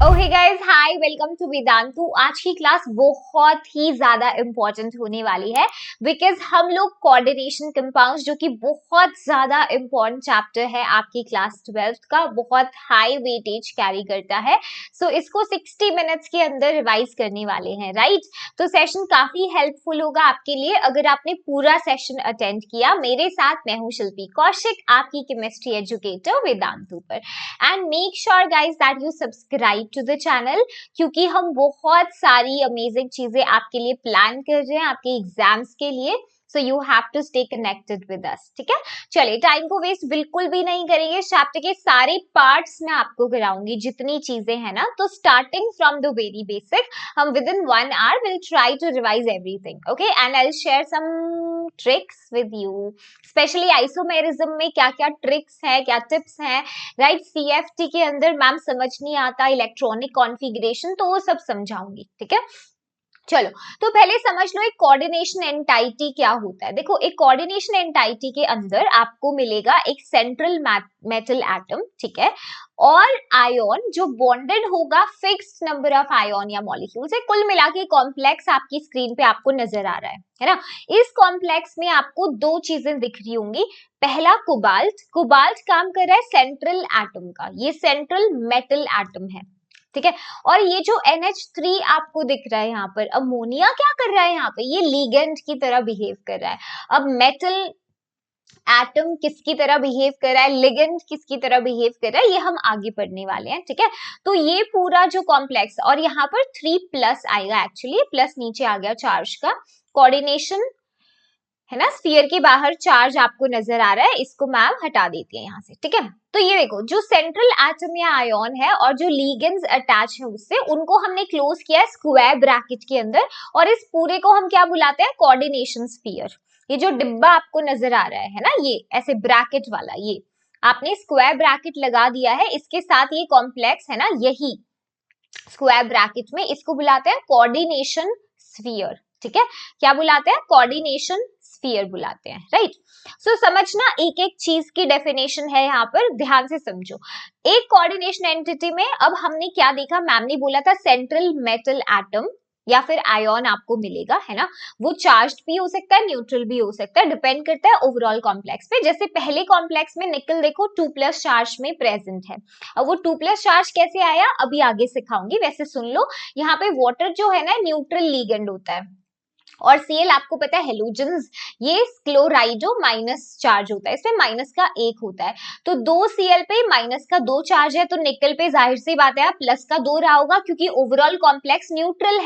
Okay guys, hi, welcome to Vedantu. आज की class बहुत ही ज्यादा इंपॉर्टेंट होने वाली है बिकॉज हम लोग कोऑर्डिनेशन कंपाउंड्स, जो कि बहुत ज्यादा इंपॉर्टेंट चैप्टर है आपकी क्लास 12th का, बहुत हाई वेटेज कैरी करता है। सो इसको 60 मिनट्स के अंदर रिवाइज करने वाले हैं, राइट? तो सेशन काफी हेल्पफुल होगा आपके लिए अगर आपने पूरा सेशन अटेंड किया। मेरे साथ मैं हूँ शिल्पी कौशिक, आपकी केमिस्ट्री एजुकेटर वेदांतु पर। And make sure guys that you subscribe to the channel, क्योंकि हम बहुत सारी अमेजिंग चीजें आपके लिए प्लान कर रहे हैं आपके एग्जाम्स के लिए। So you have to stay connected with us, ठीक है? चलिए, टाइम को वेस्ट बिल्कुल भी नहीं करेंगे। चैप्टर के सारे पार्ट्स में आपको कराऊंगी, जितनी चीजें हैं ना। तो starting from the very basic, हम within 1 hour will try to revise everything, okay? And I will share some tricks with you, specially isomerism में क्या क्या ट्रिक्स है, क्या टिप्स हैं, राइट? सीएफटी के अंदर मैम समझ नहीं आता इलेक्ट्रॉनिक कॉन्फ़िगरेशन, तो वो सब समझाऊंगी, ठीक है? चलो, तो पहले समझ लो एक कोऑर्डिनेशन एंटाइटी क्या होता है। देखो, एक कोऑर्डिनेशन एंटाइटी के अंदर आपको मिलेगा एक सेंट्रल मेटल एटम, ठीक है, और आयन जो बॉन्डेड होगा फिक्स्ड नंबर ऑफ आयन या मॉलिक्यूल से। कुल मिला के कॉम्प्लेक्स आपकी स्क्रीन पे आपको नजर आ रहा है ना? इस कॉम्प्लेक्स में आपको दो चीजें दिख रही होंगी। पहला कोबाल्ट, कोबाल्ट काम कर रहा है सेंट्रल एटम का, ये सेंट्रल मेटल एटम है, ठीक है। और ये जो NH3 आपको दिख रहा है यहाँ पर, अमोनिया क्या कर रहा है यहाँ पे? ये लिगेंड की तरह बिहेव कर रहा है। अब मेटल एटम किसकी तरह बिहेव कर रहा है, लिगेंड किसकी तरह बिहेव कर रहा है, ये हम आगे पढ़ने वाले हैं, ठीक है? तो ये पूरा जो कॉम्प्लेक्स, और यहाँ पर 3+ आएगा, एक्चुअली प्लस नीचे आ गया चार्ज का। कोऑर्डिनेशन है ना, स्फीयर के बाहर चार्ज आपको नजर आ रहा है, इसको मैम हटा देती है यहाँ से, ठीक है? तो ये देखो, जो सेंट्रल एटम या आयन है और जो लिगेंड्स अटैच है उससे, उनको हमने क्लोज किया है स्क्वायर ब्रैकेट के अंदर, और इस पूरे को हम क्या बुलाते हैं? Coordination sphere. ये जो डिब्बा आपको नजर आ रहा है ना, ये ऐसे ब्रैकेट वाला, ये आपने स्क्वायर ब्रैकेट लगा दिया है, इसके साथ ये कॉम्प्लेक्स है ना, यही स्क्वायर ब्रैकेट में, इसको बुलाते हैं कोऑर्डिनेशन स्फीयर, ठीक है? क्या बुलाते हैं? कोऑर्डिनेशन स्फीयर बुलाते हैं, राइट? सो समझना, एक एक चीज की डेफिनेशन है यहाँ पर, ध्यान से समझो। एक कोऑर्डिनेशन एंटिटी में अब हमने क्या देखा, मैम ने बोला था सेंट्रल मेटल एटम या फिर आयन आपको मिलेगा, है ना? वो चार्ज भी हो सकता है, न्यूट्रल भी हो सकता है, डिपेंड करता है ओवरऑल कॉम्प्लेक्स पे। जैसे पहले कॉम्प्लेक्स में निकल देखो 2+ चार्ज में प्रेजेंट है। अब वो 2+ चार्ज कैसे आया, अभी आगे सिखाऊंगी। वैसे सुन लो, यहाँ पे वाटर जो है ना, न्यूट्रल लिगेंड होता है, और Cl आपको पता है हेलोजन्स, ये क्लोराइडो माइनस चार्ज होता है, इसमें माइनस का 1 होता है। तो 2 Cl पे माइनस का 2 चार्ज है, तो निकल पे जाहिर सी बात है प्लस का 2 रहा होगा, क्योंकि ओवरऑल कॉम्प्लेक्स न्यूट्रल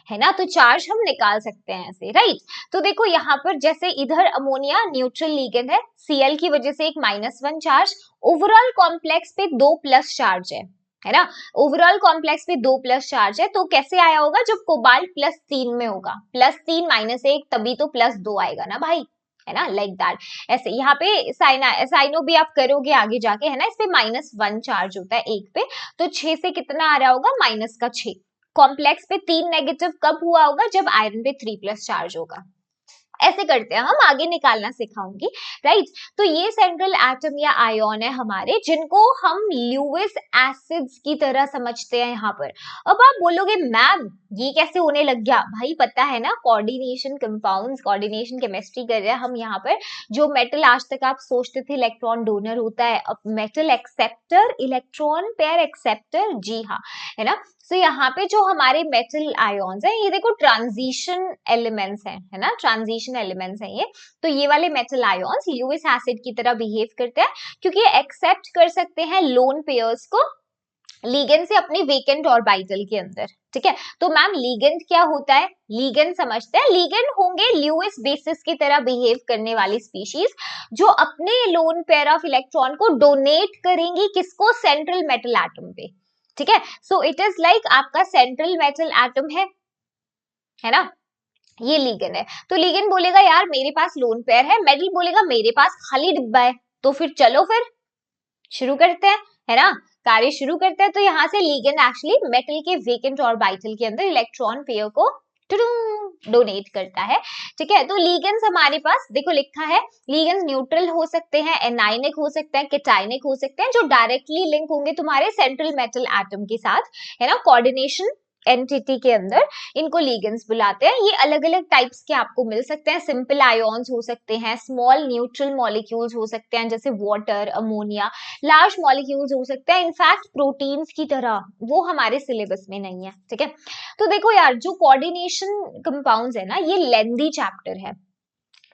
है ना? तो चार्ज हम निकाल सकते हैं ऐसे, राइट? तो देखो यहाँ पर, जैसे इधर अमोनिया न्यूट्रल लिगेंड है, Cl की वजह से एक -1 चार्ज, ओवरऑल कॉम्प्लेक्स पे 2+ चार्ज है ना? ओवरऑल कॉम्प्लेक्स पे 2+ चार्ज है, तो कैसे आया होगा? जब कोबाल्ट +3 में होगा, +3 -1, तभी तो +2 आएगा ना भाई, है ना? Like that. ऐसे यहाँ पे साइनो भी आप करोगे आगे जाके, है ना? इस पे -1 चार्ज होता है 1 पे, तो 6 से कितना आ रहा होगा? -6। कॉम्प्लेक्स पे 3 नेगेटिव कब हुआ होगा? जब आयरन पे 3+ चार्ज होगा। ऐसे करते हैं हम, आगे निकालना सिखाऊंगी, राइट? तो ये सेंट्रल एटम या आयन है हमारे, जिनको हम ल्यूइस एसिड्स की तरह समझते हैं यहाँ पर। अब आप बोलोगे मैम ये कैसे होने लग गया? भाई पता है ना, कोऑर्डिनेशन कंपाउंड्स, कोऑर्डिनेशन केमिस्ट्री कर रहे हैं हम यहाँ पर। जो मेटल आज तक आप सोचते थे इलेक्ट्रॉन डोनर होता है, अब metal acceptor, electron pair acceptor, जी हाँ, है ना? तो यहाँ पे जो हमारे मेटल आयन्स हैं, ये देखो ट्रांजिशन एलिमेंट्स हैं, है ना? ट्रांजिशन एलिमेंट्स हैं ये। तो ये वाले मेटल आयन्स ल्यूइस एसिड की तरह बिहेव करते हैं, क्योंकि ये एक्सेप्ट कर सकते हैं लोन पेयर्स को लिगेंड से अपने वेकेंट ऑर्बिटल के अंदर, ठीक है? तो मैम लिगेंड क्या होता है? लिगेंड समझते हैं, लिगेंड होंगे ल्यूइस बेसिस की तरह बिहेव करने वाली स्पीशीज, जो अपने लोन पेयर ऑफ इलेक्ट्रॉन को डोनेट करेंगी, किसको? सेंट्रल मेटल एटम पे, ठीक है? सो इट इज लाइक आपका सेंट्रल मेटल एटम है ना? ये लिगेंड है। तो लिगेंड बोलेगा यार मेरे पास लोन पेयर है, मेटल बोलेगा मेरे पास खाली डिब्बा है। तो फिर चलो, फिर शुरू करते हैं, है ना? कार्य शुरू करते हैं। तो यहाँ से लिगेंड एक्चुअली मेटल के वेकेंट ऑर्बिटल के अंदर इलेक्ट्रॉन पेयर को डोनेट करता है। ठीक है, तो लिगेंड्स हमारे पास देखो लिखा है, लिगेंड्स न्यूट्रल हो सकते हैं, एनाइनिक हो सकते हैं, केटाइनिक हो सकते हैं, जो डायरेक्टली लिंक होंगे तुम्हारे सेंट्रल मेटल एटम के साथ, है ना, कोऑर्डिनेशन एंटिटी के अंदर, इनको लिगेंड्स बुलाते हैं। ये अलग अलग टाइप्स के आपको मिल सकते हैं, सिंपल आयोन्स हो सकते हैं, स्मॉल न्यूट्रल मॉलिक्यूल्स हो सकते हैं जैसे वाटर, अमोनिया, लार्ज मॉलिक्यूल्स हो सकते हैं, इनफैक्ट प्रोटीन्स की तरह, वो हमारे सिलेबस में नहीं है। ठीक है, तो देखो यार, जो कोऑर्डिनेशन कंपाउंड्स है ना, ये लेंदी चैप्टर है।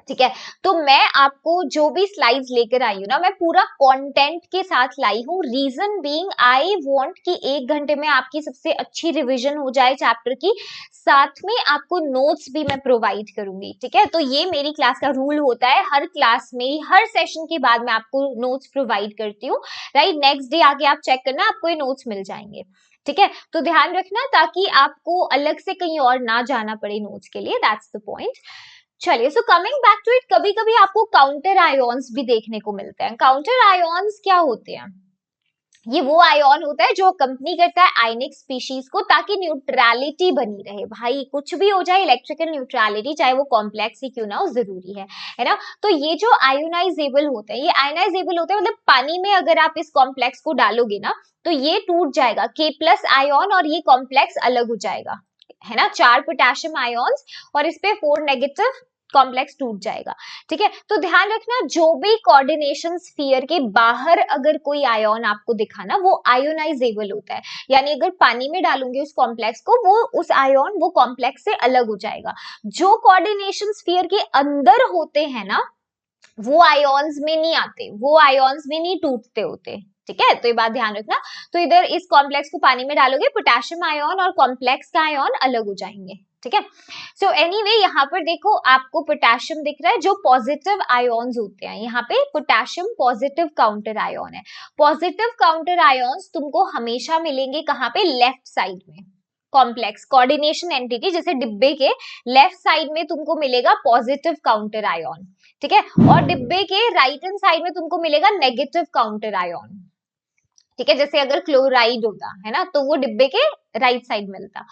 ठीक है, तो मैं आपको जो भी स्लाइड्स लेकर आई हूँ ना, मैं पूरा कंटेंट के साथ लाई हूँ। रीजन बीइंग आई वांट कि 1 घंटे में आपकी सबसे अच्छी रिवीजन हो जाए चैप्टर की, साथ में आपको नोट्स भी मैं प्रोवाइड करूंगी। ठीक है, तो ये मेरी क्लास का रूल होता है, हर क्लास में हर सेशन के बाद मैं आपको नोट्स प्रोवाइड करती हूँ। राइट, नेक्स्ट डे आके आप चेक करना, आपको ये नोट्स मिल जाएंगे। ठीक है, तो ध्यान रखना ताकि आपको अलग से कहीं और ना जाना पड़े नोट्स के लिए, दैट्स द पॉइंट। चलिए, so coming back to it, कभी कभी आपको काउंटर आयोन्स भी देखने को मिलते हैं। काउंटर आयोन्स क्या होते हैं? ये वो आयोन होता है जो कंपनी करता है आयनिक स्पीशीज को, ताकि न्यूट्रलिटी बनी रहे। भाई कुछ भी हो जाए, इलेक्ट्रिकल न्यूट्रलिटी चाहे वो कॉम्प्लेक्स ही क्यों ना हो, जरूरी है ना। तो ये जो आयोनाइजेबल होते हैं, ये आयोनाइजेबल होते हैं, मतलब पानी में अगर आप इस कॉम्प्लेक्स को डालोगे ना, तो ये टूट जाएगा, K+ आयोन, और ये कॉम्प्लेक्स अलग हो जाएगा, है ना। 4 पोटेशियम आयोन्स और इस पे 4 नेगेटिव, कॉम्प्लेक्स टूट जाएगा। ठीक है, तो ध्यान रखना, जो भी कोऑर्डिनेशन स्फीयर के बाहर अगर कोई आयोन आपको दिखा ना, वो आयोनाइजेबल होता है, यानी अगर पानी में डालूंगे उस कॉम्प्लेक्स को, वो उस आयोन वो कॉम्प्लेक्स से अलग हो जाएगा। जो कोऑर्डिनेशन स्फीयर के अंदर होते हैं ना, वो आयोन्स में नहीं आते, वो आयोन्स में नहीं टूटते होते। ठीक है, तो ये बात ध्यान रखना। तो इधर इस कॉम्प्लेक्स को पानी में डालोगे, पोटेशियम आयोन और कॉम्प्लेक्स का आयोन अलग हो जाएंगे। ठीक है, सो एनीवे यहाँ पर देखो आपको पोटेशियम दिख रहा है, जो पॉजिटिव आयोन्स होते हैं, यहाँ पे पोटेशियम पॉजिटिव काउंटर आयोन है। पॉजिटिव काउंटर आयोन्स तुमको हमेशा मिलेंगे कहाँ पे? लेफ्ट साइड में। कॉम्प्लेक्स कोऑर्डिनेशन एंटिटी जैसे डिब्बे के लेफ्ट साइड में तुमको मिलेगा पॉजिटिव काउंटर आयोन। ठीक है, और डिब्बे के राइट हैंड साइड में तुमको मिलेगा नेगेटिव काउंटर आयोन। ठीक है, जैसे अगर क्लोराइड होता है ना, तो वो डिब्बे के राइट साइड मिलता।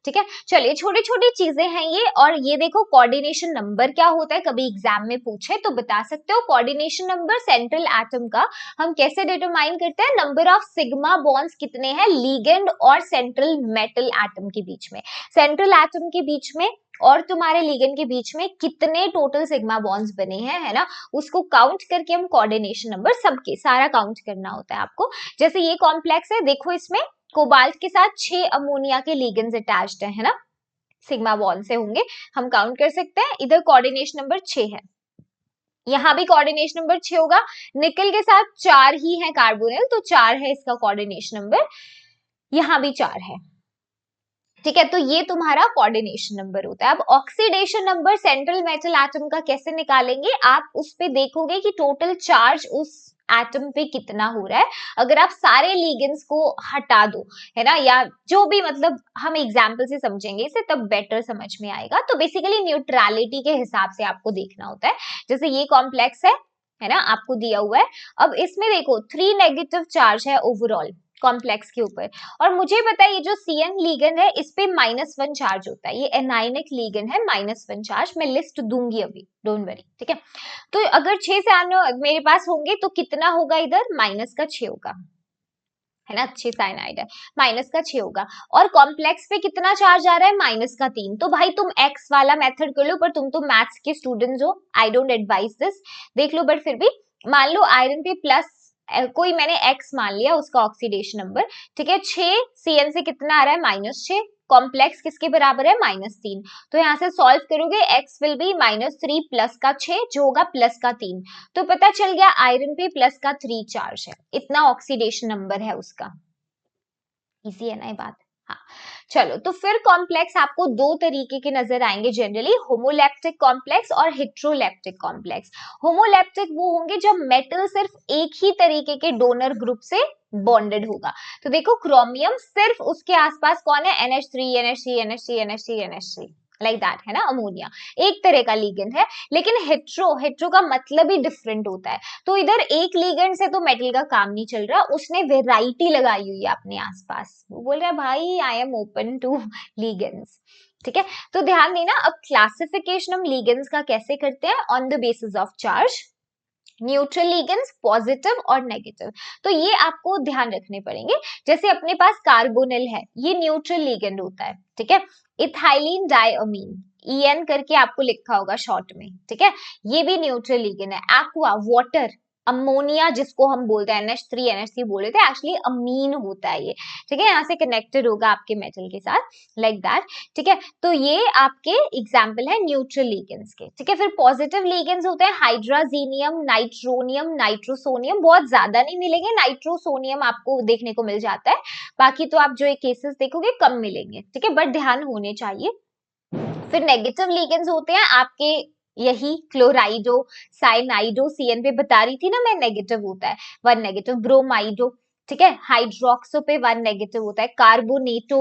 ठीक है, चलिए, छोटी छोटी चीजें हैं ये। और ये देखो कोऑर्डिनेशन नंबर क्या होता है, कभी एग्जाम में पूछे तो बता सकते हो। कोऑर्डिनेशन नंबर सेंट्रल एटम का हम कैसे डिटरमाइन करते हैं? नंबर ऑफ सिग्मा बॉन्ड्स कितने हैं लिगेंड और सेंट्रल मेटल एटम के बीच में, सेंट्रल एटम के बीच में और तुम्हारे लिगेंड के बीच में कितने टोटल सिग्मा बॉन्ड्स बने हैं, है ना, उसको काउंट करके हम कोऑर्डिनेशन नंबर सबके सारा काउंट करना होता है आपको। जैसे ये कॉम्प्लेक्स है, देखो इसमें कोबाल्ट के साथ 6 अमोनिया के लिगेंड्स अटैच्ड है ना, सिग्मा बॉन्ड से होंगे, हम काउंट कर सकते हैं। इधर कोऑर्डिनेशन नंबर 6 है, यहाँ भी कोऑर्डिनेशन नंबर 6 होगा। निकल के साथ 4 ही है कार्बोनिल, तो 4 है इसका कोऑर्डिनेशन नंबर, यहाँ भी 4 है। ठीक है, तो ये तुम्हारा कोऑर्डिनेशन नंबर होता है। अब oxidation number central metal atom का कैसे निकालेंगे? आप उस पे देखोगे कि टोटल चार्ज उस एटम पे कितना हो रहा है। अगर आप सारे लिगेंड्स को हटा दो, है ना, या जो भी, मतलब हम एग्जाम्पल से समझेंगे इसे, तब बेटर समझ में आएगा। तो बेसिकली न्यूट्रलिटी के हिसाब से आपको देखना होता है। जैसे ये कॉम्प्लेक्स है ना, आपको दिया हुआ है। अब इसमें देखो 3 नेगेटिव चार्ज है ओवरऑल कॉम्प्लेक्स के ऊपर, और मुझे पता है ये जो CN लिगेंड है इस पे -1 चार्ज होता है, ये एनाइनिक लिगेंड है, -1 चार्ज। मैं लिस्ट दूंगी अभी, डोंट वरी। ठीक है, तो अगर 6 साइनाइड मेरे पास होंगे तो कितना होगा? इधर -6 होगा, है ना, 6 साइनाइड है, -6 होगा। और कॉम्प्लेक्स पे कितना चार्ज आ रहा है? -3। तो भाई तुम एक्स वाला मेथड कर लो, पर तुम तो मैथ्स के स्टूडेंट्स हो, आई डोंट एडवाइज दिस, देख लो। बट फिर भी मान लो आयरन पे प्लस कोई मैंने x मान लिया उसका ऑक्सीडेशन नंबर। ठीक है, 6 CN से कितना आ रहा है? -6। कॉम्प्लेक्स किसके बराबर है? -3। तो यहाँ से सॉल्व करोगे x विल बी -3 प्लस का 6 जो होगा प्लस का 3। तो पता चल गया आयरन पे प्लस का 3 चार्ज है, इतना ऑक्सीडेशन नंबर है उसका। इजी है ना ये बात? हाँ, चलो, तो फिर कॉम्प्लेक्स आपको 2 तरीके के नजर आएंगे जनरली, होमोलैप्टिक कॉम्प्लेक्स और हेट्रोलैप्टिक कॉम्प्लेक्स। होमोलैप्टिक वो होंगे जब मेटल सिर्फ एक ही तरीके के डोनर ग्रुप से बॉन्डेड होगा। तो देखो क्रोमियम सिर्फ उसके आसपास कौन है? NH3 NH3 NH3 NH3 NH3 like that, है ना। अमोनिया एक तरह का लिगेंड है, लेकिन हेट्रो का मतलब ही डिफरेंट होता है। तो इधर एक लिगेंड से तो मेटल का काम नहीं चल रहा, उसने वेराइटी लगाई हुई है अपने आसपास। वो बोल रहा है भाई I am open to ligands. ठीक है, तो ध्यान देना। अब क्लासिफिकेशन हम लिगेंड्स का कैसे करते हैं, on the basis of charge, neutral ligands, positive और नेगेटिव। तो ये आपको ध्यान रखने पड़ेंगे। जैसे अपने पास कार्बोनिल है, ये न्यूट्रल लिगेंड होता है, ठीक है। इथाइलिन डायअमीन, EN करके आपको लिखा होगा शॉर्ट में, ठीक है, ये भी न्यूट्रल लिगेंड है। एक्वा, वाटर, अमोनिया जिसको हम बोलते हैं NH3 NH3 बोल रहे थे, एक्चुअली अमीन होता है ये, ठीक है, यहाँ से कनेक्टेड होगा आपके मेटल के साथ, लाइक दैट, ठीक है। तो ये आपके एग्जाम्पल है न्यूट्रल लिगेंड्स के, ठीक है। फिर पॉजिटिव लिगेंड्स होते हैं हाइड्राजीनियम, नाइट्रोनियम, नाइट्रोसोनियम, बहुत ज्यादा नहीं मिलेंगे, नाइट्रोसोनियम आपको देखने को मिल जाता है, बाकी तो आप जो ये केसेस देखोगे कम मिलेंगे, ठीक है, बट ध्यान होने चाहिए। फिर नेगेटिव लिगेंड्स होते हैं आपके, यही क्लोराइडो, साइनाइडो, CN पे बता रही थी ना मैं, नेगेटिव होता है, 1 नेगेटिव। ब्रोमाइडो, ठीक है, हाइड्रोक्सो पे 1 नेगेटिव होता है। कार्बोनेटो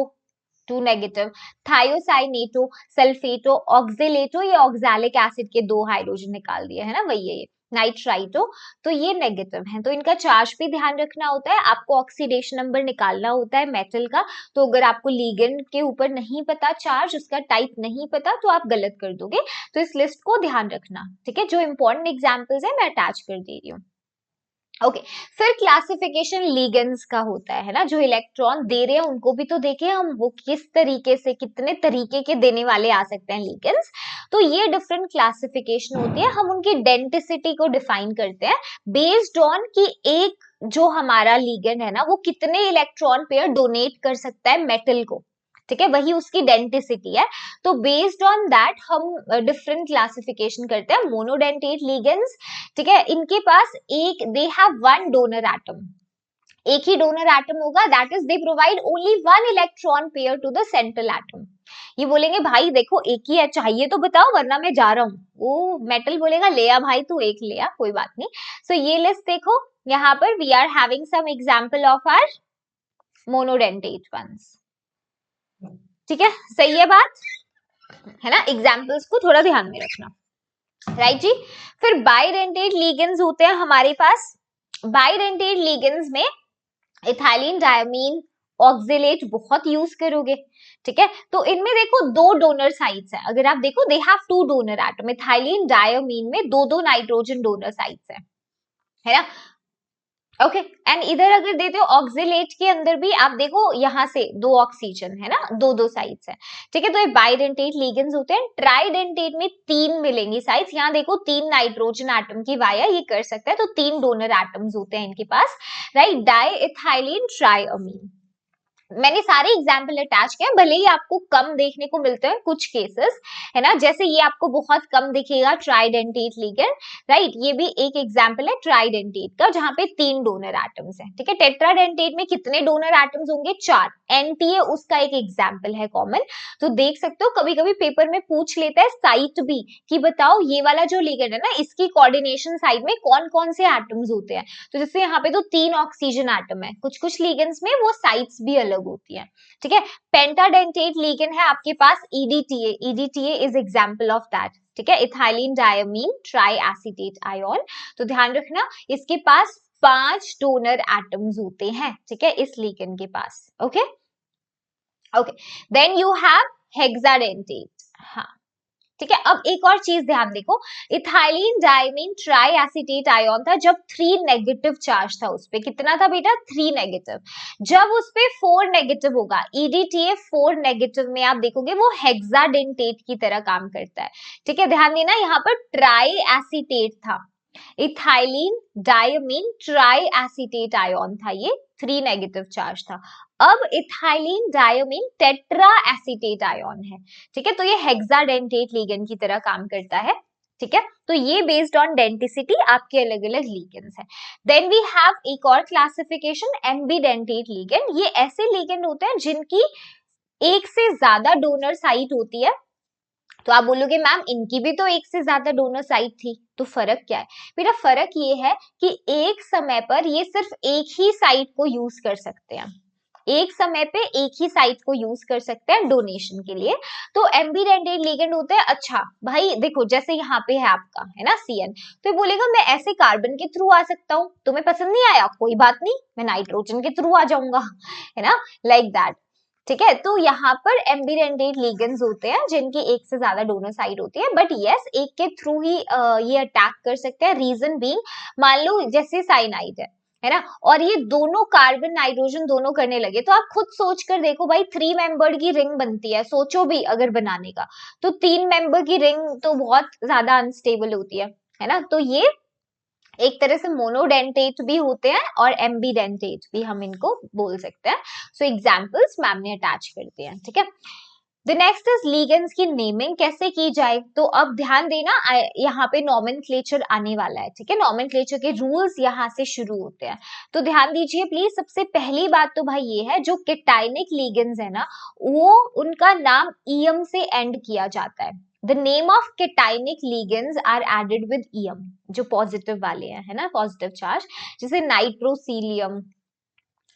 2 नेगेटिव, थायोसाइनेटो, सल्फेटो, ऑक्सिलेटो, ये ऑक्सैलिक एसिड के 2 हाइड्रोजन निकाल दिए है ना, वही है ये। नाइट्राइटो, तो ये नेगेटिव है, तो इनका चार्ज भी ध्यान रखना होता है आपको, ऑक्सीडेशन नंबर निकालना होता है मेटल का। तो अगर आपको लिगेंड के ऊपर नहीं पता चार्ज, उसका टाइप नहीं पता, तो आप गलत कर दोगे, तो इस लिस्ट को ध्यान रखना, ठीक है। जो इंपॉर्टेंट एग्जाम्पल्स है मैं अटैच कर दे रही हूँ। ओके, फिर क्लासिफिकेशन लिगेंड्स का होता है ना, जो इलेक्ट्रॉन दे रहे हैं उनको भी तो देखें हम, वो किस तरीके से, कितने तरीके के देने वाले आ सकते हैं लिगेंड्स। तो ये डिफरेंट क्लासिफिकेशन होती है, हम उनकी डेंसिटी को डिफाइन करते हैं बेस्ड ऑन कि एक जो हमारा लिगेंड है ना, वो कितने इलेक्ट्रॉन पेयर डोनेट कर सकता है मेटल को, ठीक है, वही उसकी डेंसिटी है। तो बेस्ड ऑन दैट हम डिफरेंट क्लासिफिकेशन करते हैं। मोनोडेंटेट लिगेंड्स, ठीक है, इनके पास एक, दे हैव 1 डोनर एटम, एक ही डोनर एटम होगा, that is they provide only 1 electron pair to the central atom. ये बोलेंगे भाई देखो एक ही है, चाहिए तो बताओ वरना मैं जा रहा हूँ, वो मेटल बोलेगा ले आ भाई तू एक ले आ, कोई बात नहीं। सो ये लिस्ट देखो, यहाँ पर we are having some example of our monodentate ones, ठीक है, सही है बात, है ना। एग्जाम्पल्स को थोड़ा ध्यान में रखना, राइट जी। फिर बाइडेंटेट लिगेंड्स होते हैं हमारे पास। बाइडेंटेट लिगेंड्स में इथाइलिन डायमीन, ऑक्सिलेट बहुत यूज करोगे, ठीक है। तो इनमें देखो 2 डोनर साइट्स है, अगर आप देखो they have 2 donor atom, ethylene diamine में 2 नाइट्रोजन डोनर साइट्स है ना। ओके, एंड इधर अगर देते हो ऑक्सिलेट के अंदर भी आप देखो यहाँ से 2 ऑक्सीजन है ना, 2 साइड्स है, ठीक है। तो ये बाइडेंटेट लिगेंड्स होते हैं। ट्राइडेंटेट में 3 मिलेंगी साइड्स, यहाँ देखो 3 नाइट्रोजन एटम की वाया ये कर सकता है, तो 3 डोनर एटम्स होते हैं इनके पास, राइट। डाई इथाइलिन ट्राइअमीन, मैंने सारे एग्जाम्पल अटैच किए, भले ही आपको कम देखने को मिलते हैं कुछ केसेस, है ना, जैसे ये आपको बहुत कम दिखेगा ट्राइडेंटेट लिगेंड, राइट। ये भी एक एग्जाम्पल है ट्राइडेंटेट का, जहां पे 3 डोनर एटम्स हैं, ठीक है। टेट्राडेंटेट में कितने डोनर एटम्स होंगे, 4। NTA उसका एक एग्जाम्पल है कॉमन, तो देख सकते हो कभी कभी पेपर में पूछ लेता है साइट भी, कि बताओ ये वाला जो लिगेंड है ना, इसकी कोऑर्डिनेशन साइड में कौन कौन से एटम्स होते हैं। तो जैसे यहाँ पे तो 3 ऑक्सीजन एटम है, कुछ कुछ लिगेंड्स में वो साइट्स भी अलग होती है, ठीक है। पेंटाडेंटेट लिगेंड है आपके पास EDTA, EDTA is example of that, ठीक है, ethylene diamine tri acetate ion. तो ध्यान रखना इसके पास 5 डोनर एटम्स होते हैं, ठीक है, इस लिगेंड के पास। Okay okay, then you have hexadentate, हाँ ठीक है। अब एक और चीज ध्यान देखो, ethylene diamine tri acetate ion था, जब 3 नेगेटिव चार्ज था उस पे, कितना था बेटा 3 नेगेटिव। जब उस पे 4 नेगेटिव होगा, EDTA 4 नेगेटिव में आप देखोगे वो हेक्साडेंटेट की तरह काम करता है, ठीक है। ध्यान देना यहाँ पर ट्राई एसीटेट था, ethylene diamine tri acetate ion था, ये 3 नेगेटिव चार्ज था। अब ethylene diamine tetra acetate ion है, ठीक है, तो ये हेक्साडेंटेट लिगेंड की तरह काम करता है, ठीक है। तो ये बेस्ड ऑन डेंसिटी आपके अलग अलग लिगेंड्स है। देन वी हैव एक और क्लासिफिकेशन, एम्बीडेंटेट लिगेंड। ये ऐसे लिगेंड होते हैं जिनकी एक से ज्यादा डोनर साइट होती है। तो आप बोलोगे मैम इनकी भी तो एक से ज्यादा डोनर साइट थी, तो फर्क क्या है बेटा, फर्क ये है कि एक समय पर ये सिर्फ एक ही साइट को यूज कर सकते हैं, एक समय पे एक ही साइट को यूज कर सकते हैं डोनेशन के लिए। तो एम्बीडेंटेट लिगेंड होते हैं, अच्छा भाई देखो जैसे यहाँ पे है आपका है ना CN, तो ये बोलेगा मैं ऐसे कार्बन के थ्रू आ सकता हूँ, तुम्हें पसंद नहीं आया कोई बात नहीं, मैं नाइट्रोजन के थ्रू आ जाऊंगा, है ना, लाइक दैट। ठीक है, तो यहाँ पर एम्बिडेंटेट लिगेंड्स होते हैं जिनकी एक से ज्यादा डोनर साइड होती है, बट यस एक के थ्रू ही ये अटैक कर सकते हैं। रीजन बीइंग, मान लो जैसे साइनाइड है ना, और ये दोनों कार्बन नाइट्रोजन दोनों करने लगे, तो आप खुद सोच कर देखो भाई, 3 मेंबर्ड की रिंग बनती है, सोचो भी अगर बनाने का, तो 3 मेंबर की रिंग तो बहुत ज्यादा अनस्टेबल होती है ना। तो ये एक तरह से मोनोडेंटेट भी होते हैं और एम्बीडेंटेट भी हम इनको बोल सकते हैं। सो एग्जाम्पल्स मैम ने अटैच कर दिए हैं, ठीक है। द नेक्स्ट इज लिगेंड्स की नेमिंग कैसे की जाए, तो अब ध्यान देना यहाँ पे नॉमेनक्लेचर आने वाला है, ठीक है। नॉमेनक्लेचर के रूल्स यहाँ से शुरू होते हैं, तो ध्यान दीजिए प्लीज। सबसे पहली बात तो भाई ये है, जो केटाइनिक लिगेंड्स है ना, वो उनका नाम ईएम से एंड किया जाता है। The name of cationic ligands are added with ium, जो पॉजिटिव वाले हैं, है ना, पॉजिटिव चार्ज, जैसे नाइट्रोसीलियम,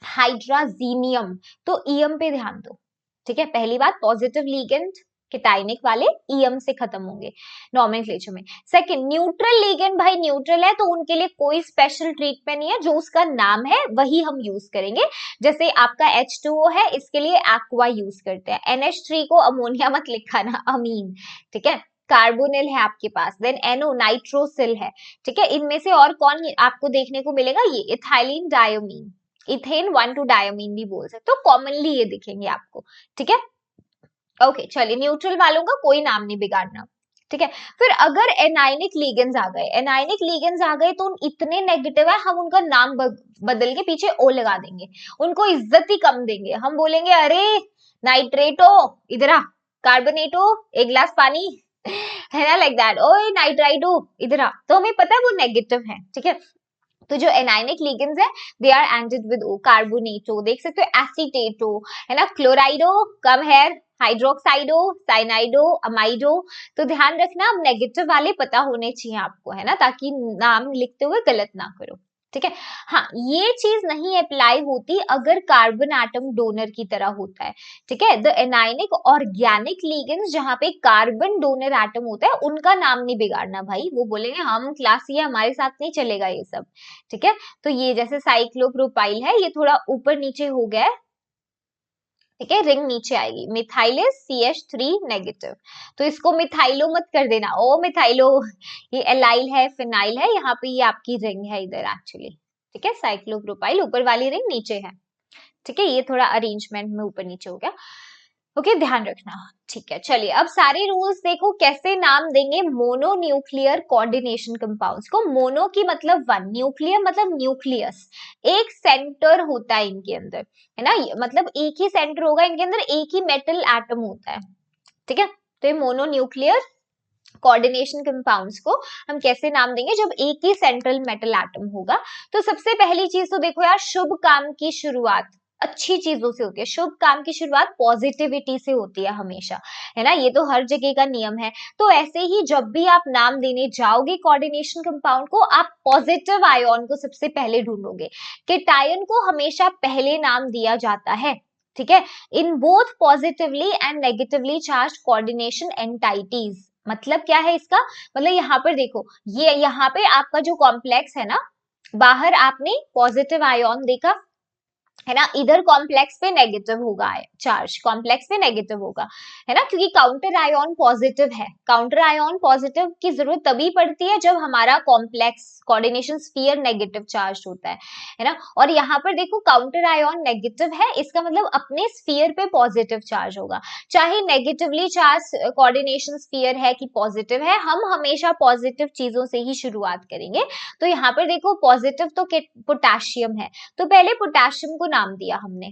हाइड्राजीनियम, तो ईएम पे ध्यान दो, ठीक है। पहली बात, पॉजिटिव लिगेंड केटाइनिक वाले ईएम से खत्म होंगे नॉमेनक्लेचर में। सेकंड, न्यूट्रल लिगेंड, भाई न्यूट्रल है तो उनके लिए कोई स्पेशल ट्रीटमेंट नहीं है, जो उसका नाम है वही हम यूज करेंगे। जैसे आपका H2O है, इसके लिए एक्वा यूज करते हैं। NH3 को अमोनिया मत लिखा ना, अमीन, ठीक है। कार्बोनिल है आपके पास, देन NO नाइट्रोसिल है, ठीक है। इनमें से और कौन आपको देखने को मिलेगा, ये इथाइलिन डायोमीन, इथेन 1,2 डायोमीन भी बोल सकते हो, कॉमनली ये दिखेंगे आपको, ठीक है। ओके चलिए, न्यूट्रल वालों का कोई नाम नहीं बिगाड़ना, ठीक है। फिर अगर एनाइनिक लिगेंड्स आ गए, एनाइनिक लिगेंड्स आ गए तो इतने नेगेटिव है, हम उनका नाम बदल के पीछे ओ लगा देंगे, उनको इज्जत ही कम देंगे। हम बोलेंगे अरे नाइट्रेटो इधर आ, कार्बोनेटो एक गिलास पानी, है ना, लाइक दैट, ओए नाइट्राइटो इधर आ, तो हमें पता है वो नेगेटिव है, ठीक है। तो जो एनाइनिक लिगेंड्स है they are ended with O, कार्बोनेटो देख सकते हो, एसीटेटो, है ना, क्लोराइडो कम हेयर, हाइड्रोक्साइडो, साइनाइडो, अमाइडो। तो ध्यान रखना, अब नेगेटिव वाले पता होने चाहिए आपको, है ना, ताकि नाम लिखते हुए गलत ना करो, ठीक है। हाँ, ये चीज नहीं अप्लाई होती अगर कार्बन एटम डोनर की तरह होता है, ठीक है। द एनाइनिक ऑर्गेनिक लिगेंड्स, जहां पे कार्बन डोनर एटम होता है, उनका नाम नहीं बिगाड़ना भाई, वो बोलेंगे हम क्लासी है, हमारे साथ नहीं चलेगा ये सब, ठीक है। तो ये जैसे साइक्लोप्रोपाइल है, ये थोड़ा ऊपर नीचे हो गया है, ठीक है, रिंग नीचे आएगी। मिथाइलिस CH3 नेगेटिव, तो इसको मिथाइलो मत कर देना, ओ मिथाइलो, ये एलाइल है, फिनाइल है, यहाँ पे ये आपकी रिंग है इधर एक्चुअली, ठीक है। साइक्लोप्रोपाइल ऊपर वाली रिंग नीचे है, ठीक है, ये थोड़ा अरेंजमेंट में ऊपर नीचे हो गया, ओके, ध्यान रखना, ठीक है। चलिए अब सारे रूल्स देखो, कैसे नाम देंगे मोनो न्यूक्लियर कोऑर्डिनेशन कंपाउंड्स को। मोनो की मतलब वन, न्यूक्लियर मतलब न्यूक्लियस, एक सेंटर होता है इनके अंदर, है ना, मतलब एक ही सेंटर होगा इनके अंदर, एक ही मेटल एटम होता है, ठीक है। तो ये मोनो न्यूक्लियर कोऑर्डिनेशन कंपाउंड्स को हम कैसे नाम देंगे, जब एक ही सेंट्रल मेटल एटम होगा। तो सबसे पहली चीज तो देखो यार, शुभ काम की शुरुआत अच्छी चीजों से होती है, शुभ काम की शुरुआत पॉजिटिविटी से होती है हमेशा, है ना, ये तो हर जगह का नियम है। तो ऐसे ही जब भी आप नाम देने जाओगे कोऑर्डिनेशन कंपाउंड को, आप पॉजिटिव आयोन को सबसे पहले ढूंढोगे, केटायन को हमेशा पहले नाम दिया जाता है, ठीक है। In both positively and negatively charge coordination entities, मतलब क्या है इसका, मतलब यहाँ पर देखो, ये यहाँ पे आपका जो कॉम्प्लेक्स है ना, बाहर आपने पॉजिटिव आयोन देखा, है ना, इधर कॉम्प्लेक्स पे नेगेटिव होगा चार्ज, कॉम्प्लेक्स पे नेगेटिव होगा, है ना, क्योंकि काउंटर आयोन पॉजिटिव है। काउंटर आयोन पॉजिटिव की जरूरत तभी पड़ती है जब हमारा complex coordination sphere negative charge होता है ना। और यहाँ पर देखो काउंटर आयोन नेगेटिव है, इसका मतलब अपने स्फीयर पे पॉजिटिव चार्ज होगा, चाहे नेगेटिवली चार्ज कोऑर्डिनेशन स्फीयर है कि पॉजिटिव है, हम हमेशा पॉजिटिव चीजों से ही शुरुआत करेंगे। तो यहाँ पर देखो पॉजिटिव तो पोटेशियम है, तो पहले पोटेशियम को नाम दिया हमने,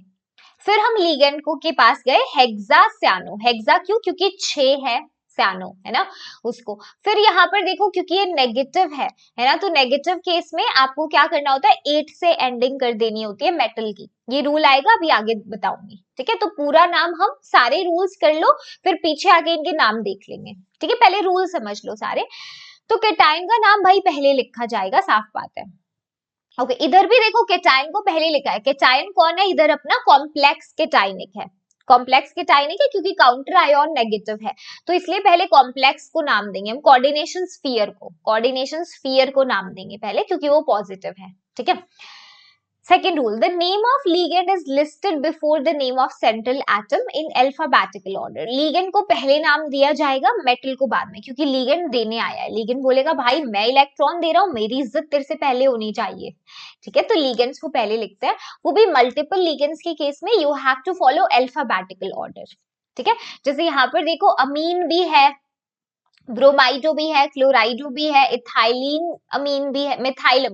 फिर हम लिगेंड को के पास गए हेक्सासियानो, हेक्सा क्यों, क्योंकि 6 है, सियानो, है ना, उसको। फिर यहाँ पर देखो क्योंकि ये नेगेटिव है ना, तो नेगेटिव केस में आपको क्या करना होता है, 8 से एंडिंग कर देनी होती है मेटल की, ये रूल आएगा अभी आगे बताऊंगी, ठीक है। तो पूरा नाम हम सारे रूल्स कर लो, फिर पीछे आगे इनके नाम देख लेंगे, ठीक है, पहले रूल समझ लो सारे। तो केटाइन का नाम भाई पहले लिखा जाएगा, साफ बात है, ओके। इधर भी देखो केटाइन को पहले लिखा है, केटाइन कौन है, इधर अपना कॉम्प्लेक्स केटाइनिक है, कॉम्प्लेक्स केटाइनिक है क्योंकि काउंटर आयोन नेगेटिव है, तो इसलिए पहले कॉम्प्लेक्स को नाम देंगे हम, कोऑर्डिनेशन स्फीयर को, कोऑर्डिनेशन स्फीयर को नाम देंगे पहले क्योंकि वो पॉजिटिव है, ठीक है। Second rule, the name of ligand is listed before the name of central atom in alphabetical order. ligand को पहले नाम दिया जाएगा, मेटल को बाद में, क्योंकि ligand देने आया है. ligand बोलेगा भाई मैं इलेक्ट्रॉन दे रहा हूँ, मेरी इज्जत तेरे से पहले होनी चाहिए. ठीक है, तो ligands को पहले लिखते हैं, वो भी मल्टीपल ligands के केस में you have to follow alphabetical order. ठीक है, जैसे यहाँ पर देखो अमीन भी है, ब्रोमाइडो भी है, क्लोराइडो भी है, इथाइलिन अमीन भी है, मिथाइल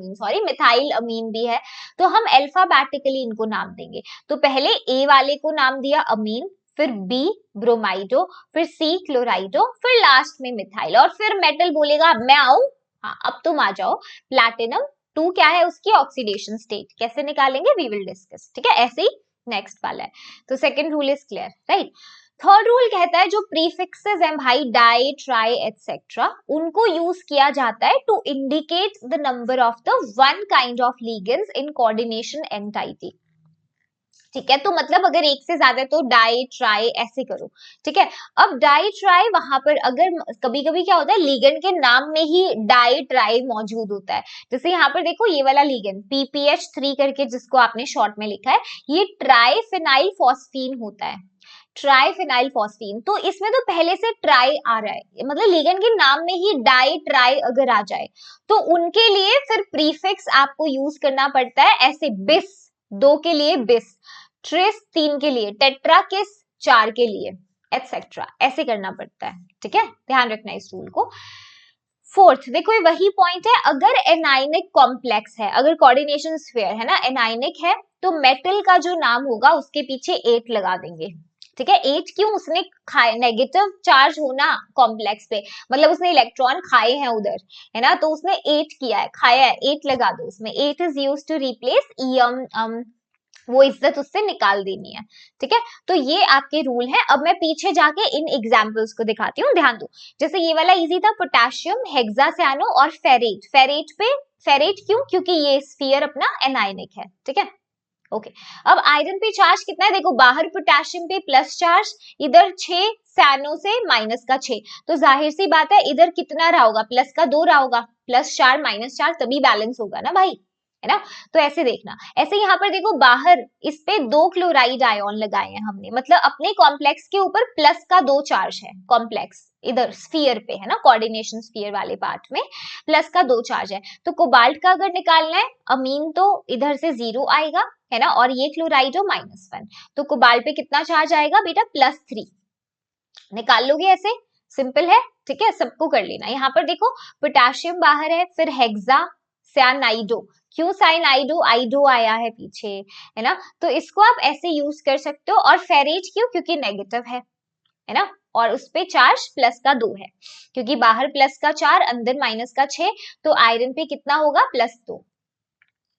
अमीन भी है. तो हम अल्फाबेटिकली इनको नाम देंगे. तो पहले ए वाले को नाम दिया अमीन, फिर बी ब्रोमाइडो, फिर सी क्लोराइडो, फिर लास्ट में मिथाइल, और फिर मेटल बोलेगा मैं आऊं, हाँ अब तुम आ जाओ. प्लैटिनम 2 क्या है उसकी ऑक्सीडेशन स्टेट, कैसे निकालेंगे वी विल डिस्कस. ठीक है, ऐसे ही नेक्स्ट वाला है. तो second rule is clear, right. Third rule कहता है जो प्रीफिक्सेस हैं भाई, डाई, ट्राई एटसेट्रा, उनको यूज किया जाता है to indicate the number of the one kind of ligands in coordination entity. ठीक है, तो मतलब अगर एक से ज्यादा तो डाई, ट्राई ऐसे करो. ठीक है, अब डाई, ट्राई वहां पर अगर कभी कभी क्या होता है लिगेंड के नाम में ही डाई, ट्राई मौजूद होता है. जैसे यहाँ पर देखो ये वाला लिगेंड PPH3 करके जिसको आपने शॉर्ट में लिखा है, ये ट्राइफिनाइल फॉस्फीन होता है, ट्राइफिनाइल फॉस्फीन. तो इसमें तो पहले से ट्राई आ रहा है, मतलब लिगेंड के नाम में ही डाई, ट्राई अगर आ जाए तो उनके लिए फिर प्रीफिक्स आपको यूज करना पड़ता है ऐसे, बिस 2 के लिए बिस, ट्रिस 3 के लिए, टेट्रा किस 4 के लिए, एटसेट्रा ऐसे करना पड़ता है. ठीक है, ध्यान रखना इस रूल को. फोर्थ देखो ये वही पॉइंट है, अगर एनाइनिक कॉम्प्लेक्स है, अगर कोऑर्डिनेशन स्फीयर है ना एनाइनिक है, तो मेटल का जो नाम होगा उसके पीछे 8 लगा देंगे. ठीक है, 8 क्यों, उसने नेगेटिव चार्ज होना कॉम्प्लेक्स पे, मतलब उसने इलेक्ट्रॉन खाए हैं उधर, है ना, तो उसने 8 किया है, खाया है, 8 लगा दो उसमें. 8 इज यूज्ड टू रिप्लेस वो इज्जत उससे निकाल देनी है. ठीक है, तो ये आपके रूल है. अब मैं पीछे जाके इन एग्जाम्पल्स को दिखाती हूँ, ध्यान दो. जैसे ये वाला इजी था, पोटेशियम, हेक्सासियानो और फेरेट. फेरेट क्यों, क्योंकि ये स्फीयर अपना एनाइनिक है. ठीक है, ओके. अब आयरन पे चार्ज कितना है, देखो बाहर पोटेशियम पे प्लस चार्ज, इधर 6, सैनो से माइनस का 6, तो जाहिर सी बात है इधर कितना रहा होगा, प्लस का 2 रहा होगा, +4 -4 तभी बैलेंस होगा ना भाई, है ना. तो ऐसे देखना, ऐसे यहाँ पर देखो बाहर इस पे 2 क्लोराइड आयन लगाए हैं हमने, मतलब अपने कॉम्प्लेक्स के ऊपर प्लस का 2 चार्ज है, कॉम्प्लेक्स इधर स्फीयर पे है ना, कोऑर्डिनेशन स्फीयर वाले पार्ट में प्लस का 2 चार्ज है. तो कोबाल्ट का अगर निकालना है, अमीन तो इधर से 0 आएगा, है ना, और ये क्लोराइडो -1, तो कोबाल्ट पे कितना चार्ज आएगा बेटा, +3. निकाल लोगे ऐसे, सिंपल है. ठीक है, सबको कर लेना. यहाँ पर देखो पोटेशियम बाहर है, फिर हेक्सा साइनाइडो, क्यों साइनाइडो, आइडो आया है पीछे, है ना, तो इसको आप ऐसे यूज कर सकते हो. और फेरेट क्यों, क्योंकि नेगेटिव है ना, और उस पे चार्ज प्लस का 2 है, क्योंकि बाहर प्लस का 4 अंदर माइनस का 6, तो आयरन पे कितना होगा, +2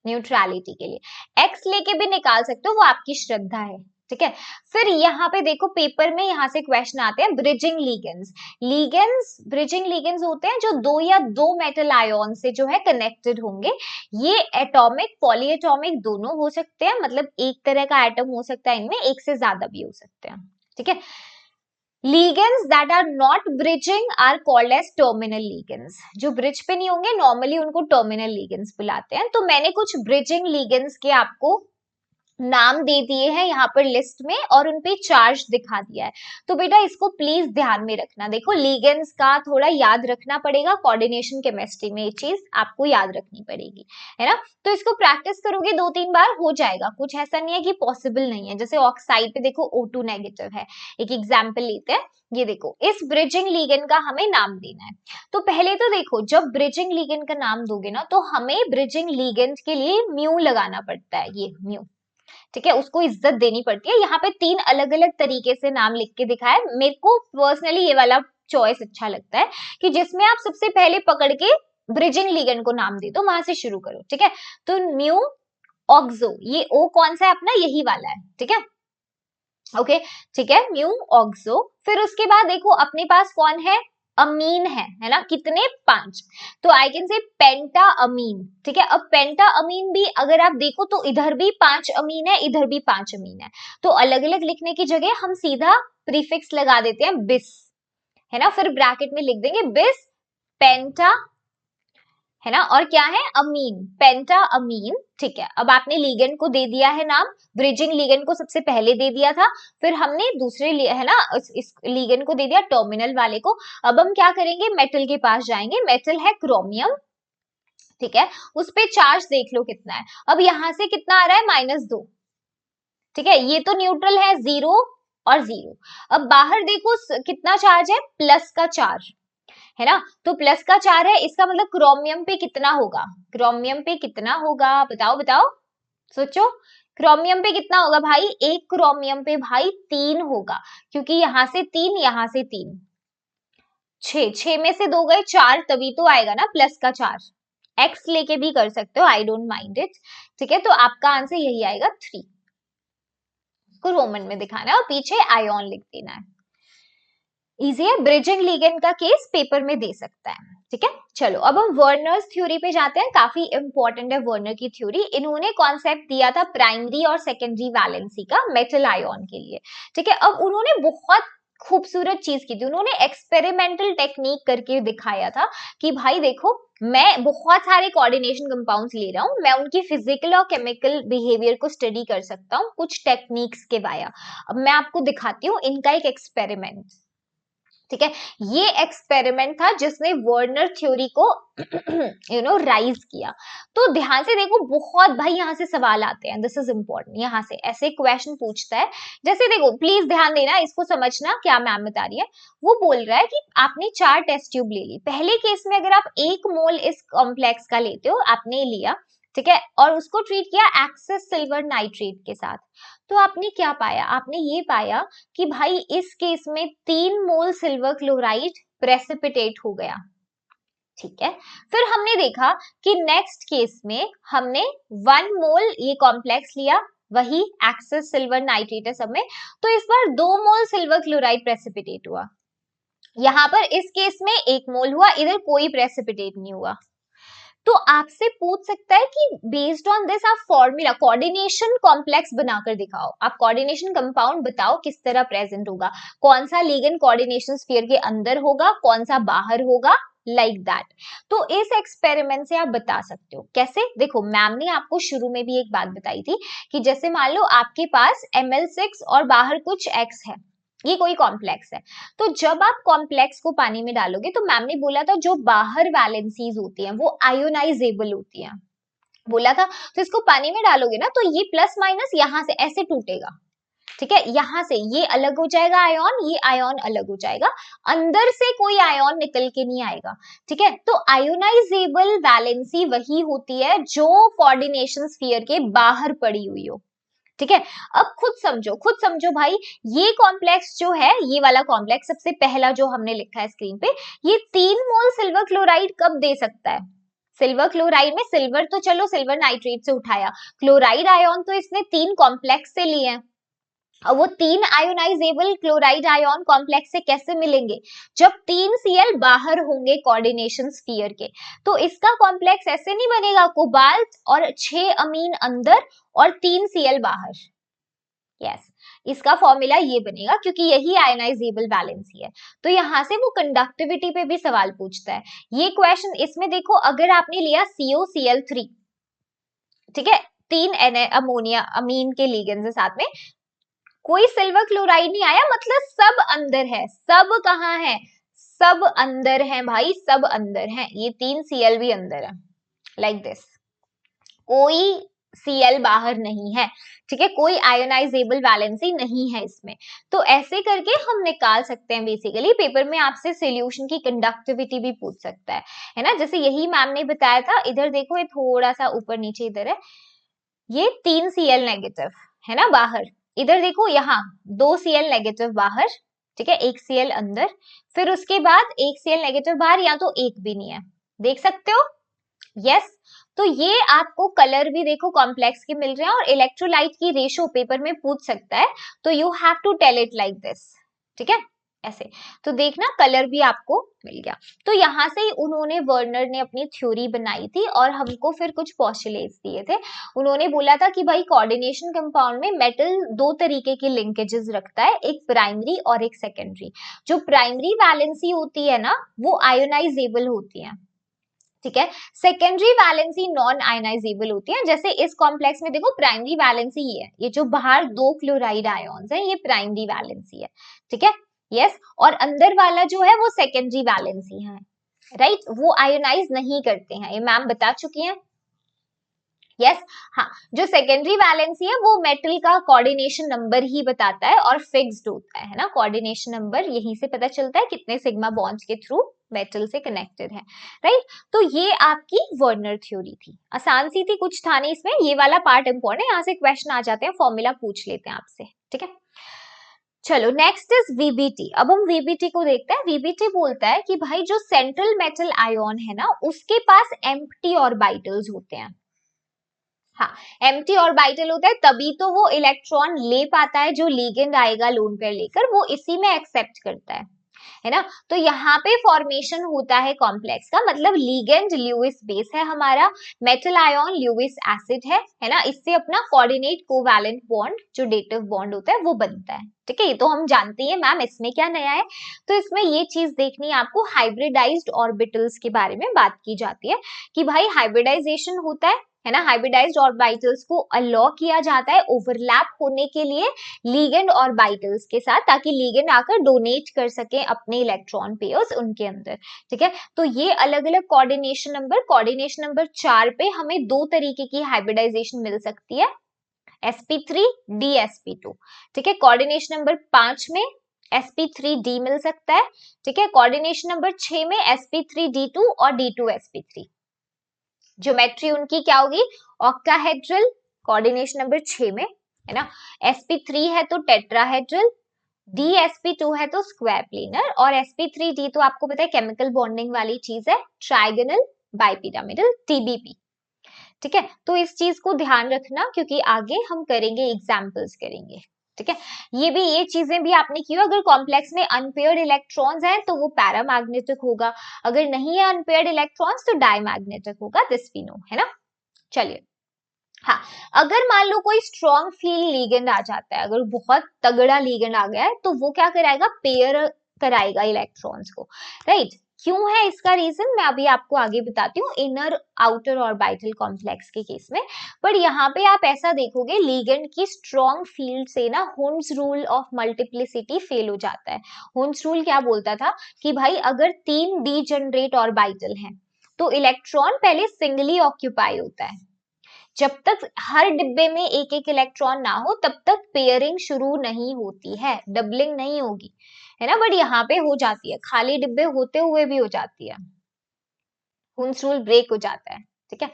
न्यूट्रलिटी के लिए. एक्स लेके भी निकाल सकते हो, वो आपकी श्रद्धा है. ठीक है, फिर यहाँ पे देखो पेपर में यहाँ से क्वेश्चन आते हैं, ब्रिजिंग लिगेंड्स. ब्रिजिंग लिगेंड्स होते हैं जो 2 या 2 मेटल आयन से जो है कनेक्टेड होंगे. ये एटॉमिक, पॉलीएटॉमिक दोनों हो सकते हैं, मतलब एक तरह का एटम हो सकता है इनमें, एक से ज्यादा भी हो सकते हैं. ठीक है, ligands that are not bridging are called as terminal ligands. जो ब्रिज पे नहीं होंगे नॉर्मली उनको टर्मिनल ligands बुलाते हैं. तो मैंने कुछ ब्रिजिंग ligands के आपको नाम दे दिए हैं यहाँ पर लिस्ट में, और उनपे चार्ज दिखा दिया है. तो बेटा इसको प्लीज ध्यान में रखना. देखो लिगेंड्स का थोड़ा याद रखना पड़ेगा, कोऑर्डिनेशन केमिस्ट्री में ये चीज आपको याद रखनी पड़ेगी, है ना. तो इसको प्रैक्टिस करोगे 2-3 बार हो जाएगा, कुछ ऐसा नहीं है कि पॉसिबल नहीं है. जैसे ऑक्साइड पे देखो O2 नेगेटिव है, एक एग्जाम्पल लेते हैं. ये देखो इस ब्रिजिंग लिगेंड का हमें नाम देना है. तो पहले तो देखो जब ब्रिजिंग लिगेंड का नाम दोगे ना, तो हमें ब्रिजिंग लिगेंड के लिए म्यू लगाना पड़ता है, ये म्यू. ठीक है, उसको इज्जत देनी पड़ती है. यहाँ पे 3 अलग अलग तरीके से नाम लिख के दिखाया है. मेरे को पर्सनली ये वाला चॉइस अच्छा लगता है कि जिसमें आप सबसे पहले पकड़ के ब्रिजिंग लिगेंड को नाम दे दो, वहां से शुरू करो. ठीक है, तो म्यू ऑक्सो, ये ओ कौन सा है अपना, यही वाला है. ठीक है, ओके. ठीक है, म्यू ऑक्सो. फिर उसके बाद देखो अपने पास कौन है, अमीन है ना, कितने 5, तो आई कैन से पेंटा अमीन. ठीक है, अब पेंटा अमीन भी अगर आप देखो तो इधर भी 5 अमीन है, इधर भी 5 अमीन है. तो अलग अलग लिखने की जगह हम सीधा प्रीफिक्स लगा देते हैं बिस, है ना, फिर ब्रैकेट में लिख देंगे बिस पेंटा, है ना, और क्या है, अमीन, पेंटा अमीन, ठीक है। अब आपने लिगेंड को दे दिया है नाम, ब्रिजिंग लिगेंड को सबसे पहले दे दिया था, फिर हमने दूसरे है ना इस लिगेंड को दे दिया टर्मिनल वाले को। अब हम क्या करेंगे, मेटल के पास जाएंगे, मेटल है क्रोमियम, ठीक है, उस पे चार्ज देख लो कितना है। अब यहां से कितना आ रहा है, -2, ठीक है, ये तो न्यूट्रल है, 0 और 0। अब बाहर देखो कितना चार्ज है, प्लस का चार्ज है ना, तो प्लस का 4 है, इसका मतलब क्रोमियम पे कितना होगा, क्रोमियम पे कितना होगा, बताओ बताओ, सोचो, क्रोमियम पे कितना होगा भाई, एक क्रोमियम पे भाई 3 होगा, क्योंकि यहां से 3, यहां से 3, 6, 6 में से 2 गए 4, तभी तो आएगा ना प्लस का 4। एक्स लेके भी कर सकते हो, आई डोंट माइंड इट, ठीक है, तो आपका आंसर यही आएगा 3 को रोमन में दिखाना है और पीछे आयोन लिख देना है। इजी है, ब्रिजिंग लिगेंड का केस पेपर में दे सकता है, ठीक है। चलो अब हम वर्नर्स थ्योरी पे जाते हैं, काफी इंपॉर्टेंट है वर्नर की थ्योरी। इन्होंने कॉन्सेप्ट दिया था प्राइमरी और सेकेंडरी वैलेंसी का मेटल आयोन के लिए, ठीक है। अब उन्होंने बहुत खूबसूरत चीज की थी, उन्होंने एक्सपेरिमेंटल टेक्निक करके दिखाया था कि भाई देखो, मैं बहुत सारे कोऑर्डिनेशन कंपाउंड्स ले रहा हूं, मैं उनकी फिजिकल और केमिकल बिहेवियर को स्टडी कर सकता हूं कुछ टेक्निक्स के वाया। अब मैं आपको दिखाती हूँ इनका एक एक्सपेरिमेंट, ठीक है। ये एक्सपेरिमेंट था जिसने वर्नर थ्योरी को राइज किया। तो ध्यान से देखो, बहुत भाई यहाँ से सवाल आते हैं, दिस इज इंपॉर्टेंट, यहाँ से ऐसे क्वेश्चन पूछता है। जैसे देखो, प्लीज ध्यान देना, इसको समझना क्या मैम बता रही है। वो बोल रहा है कि आपने 4 टेस्ट ट्यूब ले ली, पहले केस में अगर आप 1 मोल इस कॉम्प्लेक्स का लेते हो, आपने लिया, ठीक है, और उसको ट्रीट किया एक्सेस सिल्वर नाइट्रेट के साथ, तो आपने क्या पाया, आपने ये पाया कि भाई इस केस में 3 मोल सिल्वर क्लोराइड प्रेसिपिटेट हो गया, ठीक है। फिर हमने देखा कि नेक्स्ट केस में हमने 1 मोल ये कॉम्प्लेक्स लिया, वही एक्सेस सिल्वर नाइट्रेट है सब में, तो इस बार 2 मोल सिल्वर क्लोराइड प्रेसिपिटेट हुआ। यहां पर इस केस में 1 मोल हुआ, इधर कोई प्रेसिपिटेट नहीं हुआ। तो आपसे पूछ सकता है कि बेस्ड ऑन दिस आप फॉर्मूला कोऑर्डिनेशन कॉम्प्लेक्स बनाकर दिखाओ, आप कोऑर्डिनेशन कंपाउंड बताओ किस तरह प्रेजेंट होगा, कौन सा लिगेंड कोऑर्डिनेशन स्फीयर के अंदर होगा, कौन सा बाहर होगा, लाइक दैट। तो इस एक्सपेरिमेंट से आप बता सकते हो कैसे। देखो, मैम ने आपको शुरू में भी एक बात बताई थी कि जैसे मान लो आपके पास Ml6 और बाहर कुछ X है, ये कोई कॉम्प्लेक्स है, तो जब आप कॉम्प्लेक्स को पानी में डालोगे तो मैम ने बोला था जो बाहर वैलेंसीज होती हैं वो आयोनाइजेबल होती हैं, बोला था। तो इसको पानी में डालोगे ना, तो ये प्लस माइनस यहां से ऐसे टूटेगा, ठीक है, यहां से ये अलग हो जाएगा आयन, ये आयन अलग हो जाएगा, अंदर से कोई आयन निकल के नहीं आएगा, ठीक है। तो आयोनाइजेबल वैलेंसी वही होती है जो कोऑर्डिनेशन स्फीयर के बाहर पड़ी हुई हो, ठीक है। अब खुद समझो भाई, ये कॉम्प्लेक्स जो है, ये वाला कॉम्प्लेक्स सबसे पहला जो हमने लिखा है स्क्रीन पे, ये 3 मोल सिल्वर क्लोराइड कब दे सकता है। सिल्वर क्लोराइड में सिल्वर तो चलो सिल्वर नाइट्रेट से उठाया, क्लोराइड आयन तो इसने 3 कॉम्प्लेक्स से लिए हैं। अब वो 3 आयोनाइजेबल क्लोराइड आयन कॉम्प्लेक्स से कैसे मिलेंगे, जब 3 Cl बाहर होंगे कोऑर्डिनेशन स्फीयर के। तो इसका कॉम्प्लेक्स ऐसे नहीं बनेगा, कोबाल्ट और 6 अमीन अंदर और 3 Cl बाहर, यस, इसका फॉर्मूला ये बनेगा क्योंकि यही आयोनाइजेबल वैलेंसी है। तो यहां से वो कंडक्टिविटी पे भी सवाल पूछता है। ये क्वेश्चन इसमें देखो, अगर आपने लिया COCl3, ठीक है, 3 अमोनिया अमीन के लिगेंड के साथ में, कोई सिल्वर क्लोराइड नहीं आया, मतलब सब अंदर है, सब कहाँ है, सब अंदर है भाई, सब अंदर है, ये 3 Cl भी अंदर है, लाइक दिस, कोई Cl बाहर नहीं है, ठीक है, कोई आयोनाइजेबल वैलेंसी नहीं है इसमें। तो ऐसे करके हम निकाल सकते हैं, बेसिकली पेपर में आपसे सॉल्यूशन की कंडक्टिविटी भी पूछ सकता है ना, जैसे यही मैम ने बताया था। इधर देखो, ये थोड़ा सा ऊपर नीचे इधर है, ये 3 Cl नेगेटिव है ना बाहर, इधर देखो यहाँ 2 Cl नेगेटिव बाहर, ठीक है, 1 Cl अंदर, फिर उसके बाद 1 Cl नेगेटिव बाहर, या तो एक भी नहीं है, देख सकते हो, यस। तो ये आपको कलर भी देखो कॉम्प्लेक्स के मिल रहे हैं, और इलेक्ट्रोलाइट की रेशो पेपर में पूछ सकता है, तो you have to tell it like this, ठीक है, ऐसे। तो देखना कलर भी आपको मिल गया। तो यहां से उन्होंने, वर्नर ने अपनी थ्योरी बनाई थी और हमको फिर कुछ पोस्टुलेट्स दिए थे। उन्होंने बोला था कि भाई कोऑर्डिनेशन कंपाउंड में मेटल 2 तरीके के लिंकेजेस रखता है, एक प्राइमरी और एक सेकेंडरी। जो प्राइमरी वैलेंसी होती है ना, वो आयोनाइजेबल होती है, ठीक है। सेकेंडरी वैलेंसी नॉन आयनाइजेबल होती है, जैसे इस कॉम्प्लेक्स में देखो प्राइमरी वैलेंसी ये है, ये जो बाहर 2 क्लोराइड आयोन्स है ये प्राइमरी वैलेंसी है, ठीक है, यस। और अंदर वाला जो है वो सेकेंडरी वैलेंसी है, राइट, वो आयोनाइज नहीं करते हैं, ये मैम बता चुकी हैं, यस। हाँ, जो सेकेंडरी वैलेंसी है वो मेटल का कोऑर्डिनेशन नंबर ही बताता है और फिक्स्ड होता है ना, कोऑर्डिनेशन नंबर यहीं से पता चलता है कितने सिग्मा बॉन्ड्स के थ्रू मेटल से कनेक्टेड है, राइट। तो ये आपकी वर्नर थ्योरी थी, आसान सी थी, कुछ था नहीं इसमें, ये वाला पार्ट इंपॉर्टेंट है, यहाँ से क्वेश्चन आ जाते हैं, फॉर्मूला पूछ लेते हैं आपसे, ठीक है। चलो नेक्स्ट इज वीबीटी, अब हम वीबीटी को देखते हैं। वीबीटी बोलता है कि भाई जो सेंट्रल मेटल आयोन है ना उसके पास एम्प्टी ऑर्बिटल्स होते हैं, हाँ, एम्प्टी ऑर्बिटल होता है तभी तो वो इलेक्ट्रॉन ले पाता है, जो लिगेंड आएगा लोन पेयर लेकर वो इसी में एक्सेप्ट करता है ना। तो यहाँ पे फॉर्मेशन होता है कॉम्प्लेक्स का, मतलब लिगेंड ल्यूइस बेस है हमारा, मेटल आयन ल्यूइस एसिड है ना, इससे अपना कोऑर्डिनेट कोवैलेंट बॉन्ड जो डेटिव बॉन्ड होता है वो बनता है, ठीक है, ये तो हम जानते हैं मैम, इसमें क्या नया है। तो इसमें ये चीज देखनी है आपको, हाइब्रिडाइज्ड ऑर्बिटल्स के बारे में बात की जाती है कि भाई हाइब्रिडाइजेशन होता है ना, हाइब्रिडाइज्ड ऑर्बिटल्स को अलाउ किया जाता है ओवरलैप होने के लिए लिगेंड ऑर्बिटल्स के साथ, ताकि लिगेंड आकर डोनेट कर सके अपने इलेक्ट्रॉन पेयर्स उनके अंदर, ठीक है। तो ये अलग अलग कोऑर्डिनेशन नंबर 4 पे हमें 2 तरीके की हाइब्रिडाइजेशन मिल सकती है, sp3 dsp2, ठीक है। कोऑर्डिनेशन नंबर 5 में sp3d मिल सकता है, ठीक है। कोऑर्डिनेशन नंबर 6 में sp3d2 और d2sp3, ज्योमेट्री उनकी क्या होगी, ऑक्टाहेड्रल, कोऑर्डिनेशन नंबर 6 में, है ना। sp3 है तो टेट्राहेड्रल, dsp2 है तो स्क्वायर प्लेनर, और sp3d तो आपको पता है केमिकल बॉन्डिंग वाली चीज है, ट्राइगोनल बाइपिरामिडल, tbp, ठीक है। तो इस चीज को ध्यान रखना क्योंकि आगे हम करेंगे, एग्जाम्पल्स करेंगे, ठीक है। ये चीजें भी आपने की, अगर कॉम्प्लेक्स में अनपेयर्ड इलेक्ट्रॉन्स हैं तो वो पैरामैग्नेटिक होगा, अगर नहीं है अनपेयर्ड इलेक्ट्रॉन्स तो डायमैग्नेटिक होगा, दिस वी नो, है ना। चलिए, हाँ, अगर मान लो कोई स्ट्रॉन्ग फील्ड लिगेंड आ जाता है, अगर बहुत तगड़ा लिगेंड आ गया है तो वो क्या कराएगा, पेयर कराएगा इलेक्ट्रॉन्स को, राइट। क्यों है इसका रीजन मैं अभी आपको आगे बताती हूँ, इनर आउटर ऑर्बिटल कॉम्प्लेक्स के केस में। पर यहाँ पे आप ऐसा देखोगे लिगेंड की स्ट्रॉन्ग फील्ड से ना Hund's rule of multiplicity fail हो जाता है। हुन्स रूल क्या बोलता था कि भाई अगर 3 डीजनरेट ऑर्बिटल हैं तो इलेक्ट्रॉन पहले सिंगली ऑक्यूपाई होता है, जब तक हर डिब्बे में एक एक इलेक्ट्रॉन ना हो तब तक पेयरिंग शुरू नहीं होती है, डबलिंग नहीं होगी, है ना। बट यहाँ पे हो जाती है, खाली डिब्बे होते हुए भी हो जाती है, हुन्स रूल ब्रेक हो जाता है, ठीक है।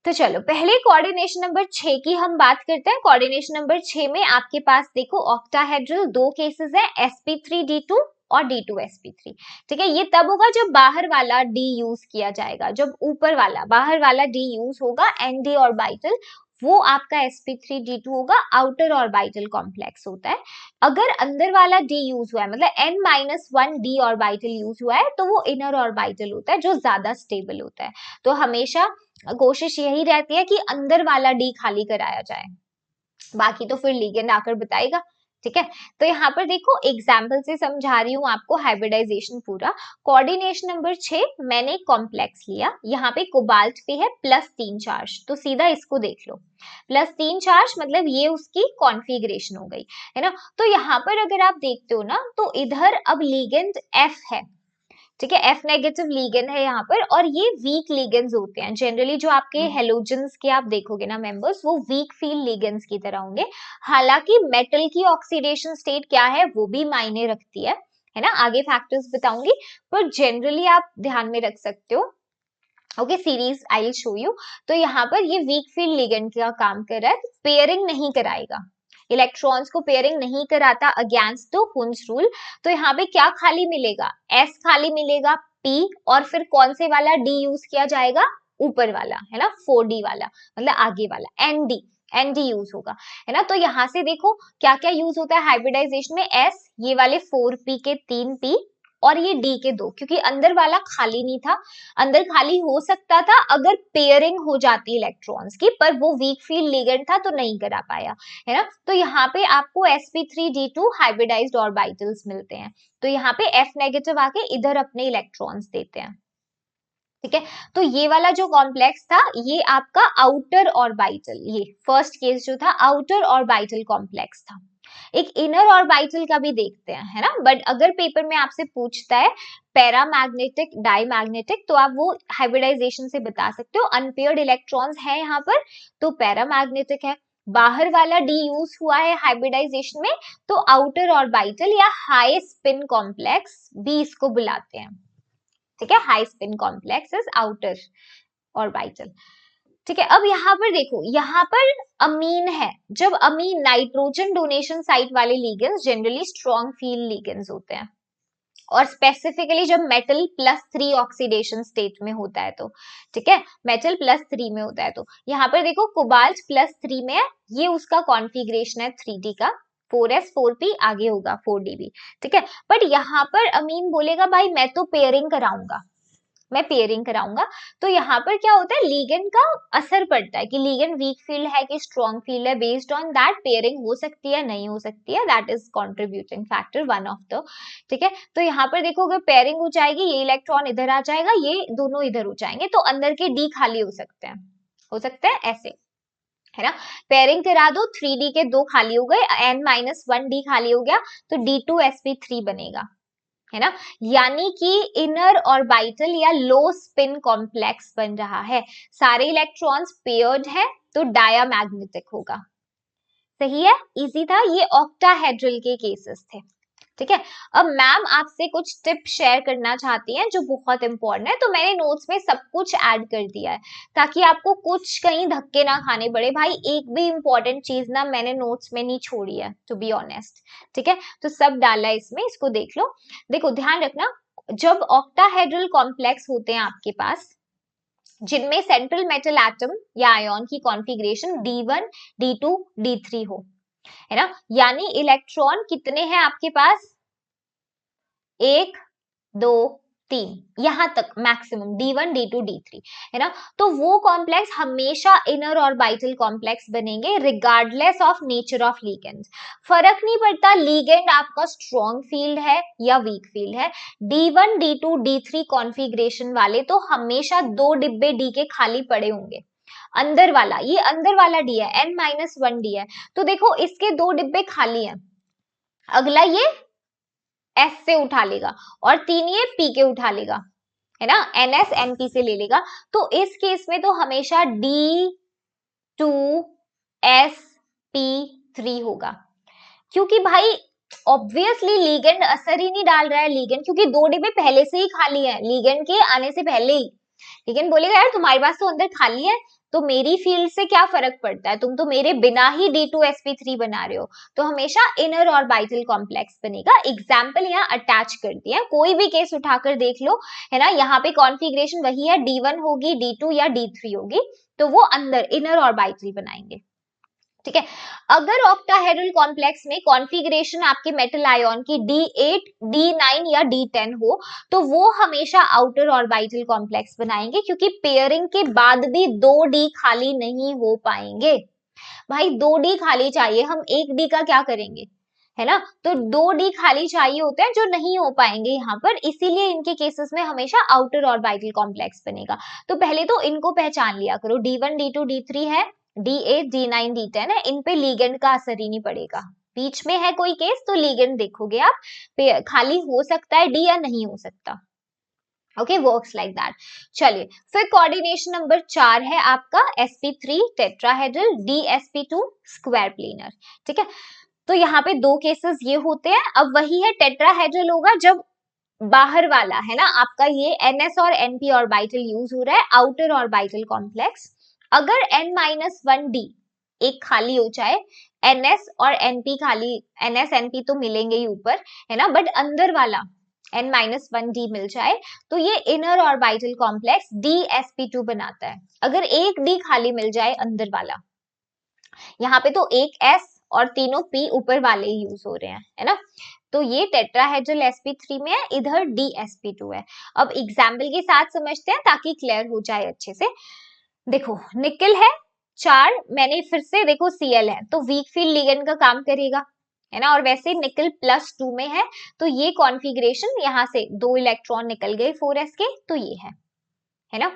तो चलो पहले कोऑर्डिनेशन नंबर 6 की हम बात करते हैं। कोऑर्डिनेशन नंबर 6 में आपके पास देखो ऑक्टाहेड्रल 2 केसेस है, sp3d2 और d2sp3, ठीक है। ये तब होगा जब बाहर वाला d यूज किया जाएगा, जब ऊपर वाला बाहर वाला d यूज होगा, nd ऑर्बिटल वो आपका sp3d2 होगा, आउटर ऑर्बिटल कॉम्प्लेक्स होता है। अगर अंदर वाला d यूज हुआ है, मतलब n-1 d ऑर्बिटल यूज हुआ है, तो वो इनर ऑर्बिटल होता है जो ज्यादा स्टेबल होता है। तो हमेशा कोशिश यही रहती है कि अंदर वाला डी खाली कराया जाए, बाकी तो फिर लिगेंड आकर बताएगा, ठीक है। तो यहाँ पर देखो एग्जाम्पल से समझा रही हूँ आपको हाइब्रिडाइजेशन पूरा। कोऑर्डिनेशन नंबर 6 मैंने एक कॉम्प्लेक्स लिया, यहाँ पे कोबाल्ट पे है +3 चार्ज, तो सीधा इसको देख लो, +3 चार्ज मतलब ये उसकी कॉन्फ़िगरेशन हो गई, है ना। तो यहाँ पर अगर आप देखते हो ना तो इधर अब लिगेंड F है, ठीक है, F नेगेटिव लीगेंड है यहाँ पर, और ये वीक लीगेंड्स होते हैं जनरली, जो आपके हेलोजेंस के आप देखोगे ना मेंबर्स वो वीक फील्ड लीगेंड्स की तरह होंगे। हालांकि मेटल की ऑक्सीडेशन स्टेट क्या है वो भी मायने रखती है ना, आगे फैक्टर्स बताऊंगी, पर जनरली आप ध्यान में रख सकते हो। Okay, series I will show you. तो यहाँ पर ये वीक फील्ड लिगेंड का काम कर रहा है, पेयरिंग नहीं कराएगा, इलेक्ट्रॉन्स को पेयरिंग नहीं कराता अगेंस्ट द हुन्स रूल। तो यहाँ पे क्या खाली मिलेगा, S खाली मिलेगा, P, और फिर कौन से वाला D यूज किया जाएगा, ऊपर वाला, है ना, 4D वाला, मतलब आगे वाला ND यूज होगा, है ना। तो यहाँ से देखो क्या क्या यूज होता है हाइब्रिडाइजेशन में, S, ये वाले 4P के 3P, और ये D के 2, क्योंकि अंदर वाला खाली नहीं था, अंदर खाली हो सकता था अगर पेयरिंग हो जाती इलेक्ट्रॉन्स की, पर वो वीक फील्ड लिगेंड था तो नहीं करा पाया, है ना। तो यहाँ पे आपको sp3d2 हाइब्रिडाइज्ड ऑर्बिटल्स मिलते हैं, तो यहाँ पे F नेगेटिव आके इधर अपने इलेक्ट्रॉन्स देते हैं, ठीक है। तो ये वाला जो कॉम्प्लेक्स था ये आपका आउटर ऑर्बिटल, ये फर्स्ट केस जो था आउटर ऑर्बिटल कॉम्प्लेक्स था। एक इनर ऑर्बिटल का भी देखते हैं, है ना। बट अगर पेपर में आपसे पूछता है पैरामैग्नेटिक डायमैग्नेटिक, तो आप वो हाइब्रिडाइजेशन से बता सकते हो। अनपेयर्ड इलेक्ट्रॉन्स है यहाँ पर तो पैरामैग्नेटिक है। बाहर वाला डी यूज हुआ है हाइब्रिडाइजेशन में, तो आउटर ऑर्बिटल या हाई स्पिन कॉम्प्लेक्स भी इसको बुलाते हैं। ठीक है, high spin complex is outer orbital. ठीक है, अब यहाँ पर देखो, यहाँ पर अमीन है। जब अमीन नाइट्रोजन डोनेशन साइट वाले ligands generally strong field ligands होते हैं, और स्पेसिफिकली जब मेटल +3 ऑक्सीडेशन स्टेट में होता है तो, ठीक है, मेटल +3 में होता है तो यहाँ पर देखो कोबाल्ट +3 में है, ये उसका कॉन्फ़िगरेशन है 3D का, 4s4p आगे होगा 4db। ठीक है, बट यहाँ पर अमीन बोलेगा भाई मैं तो पेयरिंग कराऊंगा, मैं पेयरिंग कराऊंगा। तो यहाँ पर क्या होता है, लीगेंड का असर पड़ता है कि लीगेंड वीक फील्ड है कि स्ट्रॉन्ग फील्ड है, बेस्ड ऑन दैट पेयरिंग हो सकती है नहीं हो सकती है, that is contributing factor one of the. ठीक है, तो यहाँ पर देखो अगर पेयरिंग हो जाएगी, ये इलेक्ट्रॉन इधर आ जाएगा, ये दोनों इधर हो जाएंगे, तो अंदर के डी खाली हो सकते हैं, हो सकते हैं ऐसे, है ना। पेयरिंग करा दो, 3D के 2 खाली हो गए, n-1 डी खाली हो गया, तो D2sp3 बनेगा, है ना। यानी कि इनर ऑर्बिटल या लो स्पिन कॉम्प्लेक्स बन रहा है। सारे इलेक्ट्रॉन्स पेयर्ड है तो डायामैग्नेटिक होगा। सही है, इजी था। ये ऑक्टाहेड्रल के केसेस थे। ठीक है, अब मैम आपसे कुछ टिप शेयर करना चाहती हैं जो बहुत इंपॉर्टेंट है, तो मैंने नोट्स में सब कुछ ऐड कर दिया है ताकि आपको कुछ कहीं धक्के ना खाने पड़े। भाई एक भी इंपॉर्टेंट चीज ना मैंने नोट्स में नहीं छोड़ी है, टू बी ऑनेस्ट। ठीक है, तो सब डाला है इसमें, इसको देख लो। देखो ध्यान रखना, जब ऑक्टाहेड्रल कॉम्प्लेक्स होते हैं आपके पास, जिनमें सेंट्रल मेटल एटम या आयन की कॉन्फ़िगरेशन D1, D2, D3 हो, है ना, यानी इलेक्ट्रॉन कितने हैं आपके पास, 1 2 3, यहां तक मैक्सिमम D1 D2 D3, है ना। तो वो कॉम्प्लेक्स हमेशा इनर ऑर्बिटल कॉम्प्लेक्स बनेंगे regardless of nature of ligand. फर्क नहीं पड़ता लिगेंड आपका स्ट्रॉन्ग फील्ड है या वीक फील्ड है, D1 D2 D3 कॉन्फ़िगरेशन वाले तो हमेशा 2 डिब्बे डी के खाली पड़े होंगे। अंदर वाला, ये अंदर वाला डी है, n-1 डी है, तो देखो इसके 2 डिब्बे खाली हैं, अगला ये S से उठा लेगा और 3 ये P के उठा लेगा, है ना, NS NP से ले लेगा। तो इस केस में तो हमेशा D2sp3 होगा, क्योंकि भाई ऑब्वियसली लिगेंड असर ही नहीं डाल रहा है, लिगेंड क्योंकि 2 डिब्बे पहले से ही खाली है, लिगेंड के आने से पहले ही। लिगेंड बोलेगा यार तुम्हारे पास तो अंदर खाली है, तो मेरी फील्ड से क्या फर्क पड़ता है, तुम तो मेरे बिना ही D2sp3 बना रहे हो, तो हमेशा इनर ऑर्बिटल कॉम्प्लेक्स बनेगा। एग्जाम्पल यहाँ अटैच कर दिया, कोई भी केस उठाकर देख लो, है ना, यहाँ पे कॉन्फ़िगरेशन वही है, D1 होगी, D2 या D3 होगी, तो वो अंदर इनर ऑर्बिटल बनाएंगे। ठीक है, अगर ऑक्टाहेड्रल कॉम्प्लेक्स में कॉन्फ़िगरेशन आपके मेटल आयन की D8, D9 या D10 हो, तो वो हमेशा आउटर ऑर्बिटल कॉम्प्लेक्स बनाएंगे, क्योंकि पेयरिंग के बाद भी 2 डी खाली नहीं हो पाएंगे। भाई 2 डी खाली चाहिए, हम 1 डी का क्या करेंगे, है ना, तो 2 डी खाली चाहिए होते हैं जो नहीं हो पाएंगे यहाँ पर, इसीलिए इनके केसेस में हमेशा आउटर ऑर्बिटल कॉम्प्लेक्स बनेगा। तो पहले तो इनको पहचान लिया करो, D1 D2 D3 है, D8 D9 D10 है, इन पे लिगेंड का असर ही नहीं पड़ेगा। बीच में है कोई केस तो लिगेंड देखोगे आप, खाली हो सकता है डी या नहीं हो सकता। Okay, works like that. चलिए फिर कोऑर्डिनेशन नंबर 4 है आपका sp3 tetrahedral, DsP2 square planar. ठीक है, तो यहाँ पे 2 केसेस ये होते हैं। अब वही है, टेट्राहेड्रल होगा जब बाहर वाला है ना आपका ये NS और NP ऑर्बिटल यूज हो रहा है, आउटर ऑर्बिटल कॉम्प्लेक्स। अगर n-1 डी एक खाली हो जाए, NS और NP खाली, NS NP तो मिलेंगे ही ऊपर, है ना, बट अंदर वाला n-1 डी मिल जाए, तो ये इनर ऑर्बिटल कॉम्प्लेक्स DsP2 बनाता है। अगर एक डी खाली मिल जाए अंदर वाला, यहाँ पे तो एक S और तीनों P ऊपर वाले ही यूज हो रहे हैं, है ना, तो ये टेट्राहेड्रल sp3 में है, इधर DsP2 है। अब एग्जाम्पल के साथ समझते हैं ताकि क्लियर हो जाए अच्छे से। देखो निकल है 4, मैंने फिर से देखो Cl है तो वीक फील्ड लिगेंड का काम करेगा, है ना, और वैसे निकल +2 में है, तो ये कॉन्फ़िगरेशन यहाँ से 2 इलेक्ट्रॉन निकल गए 4s के, तो ये है। है ना।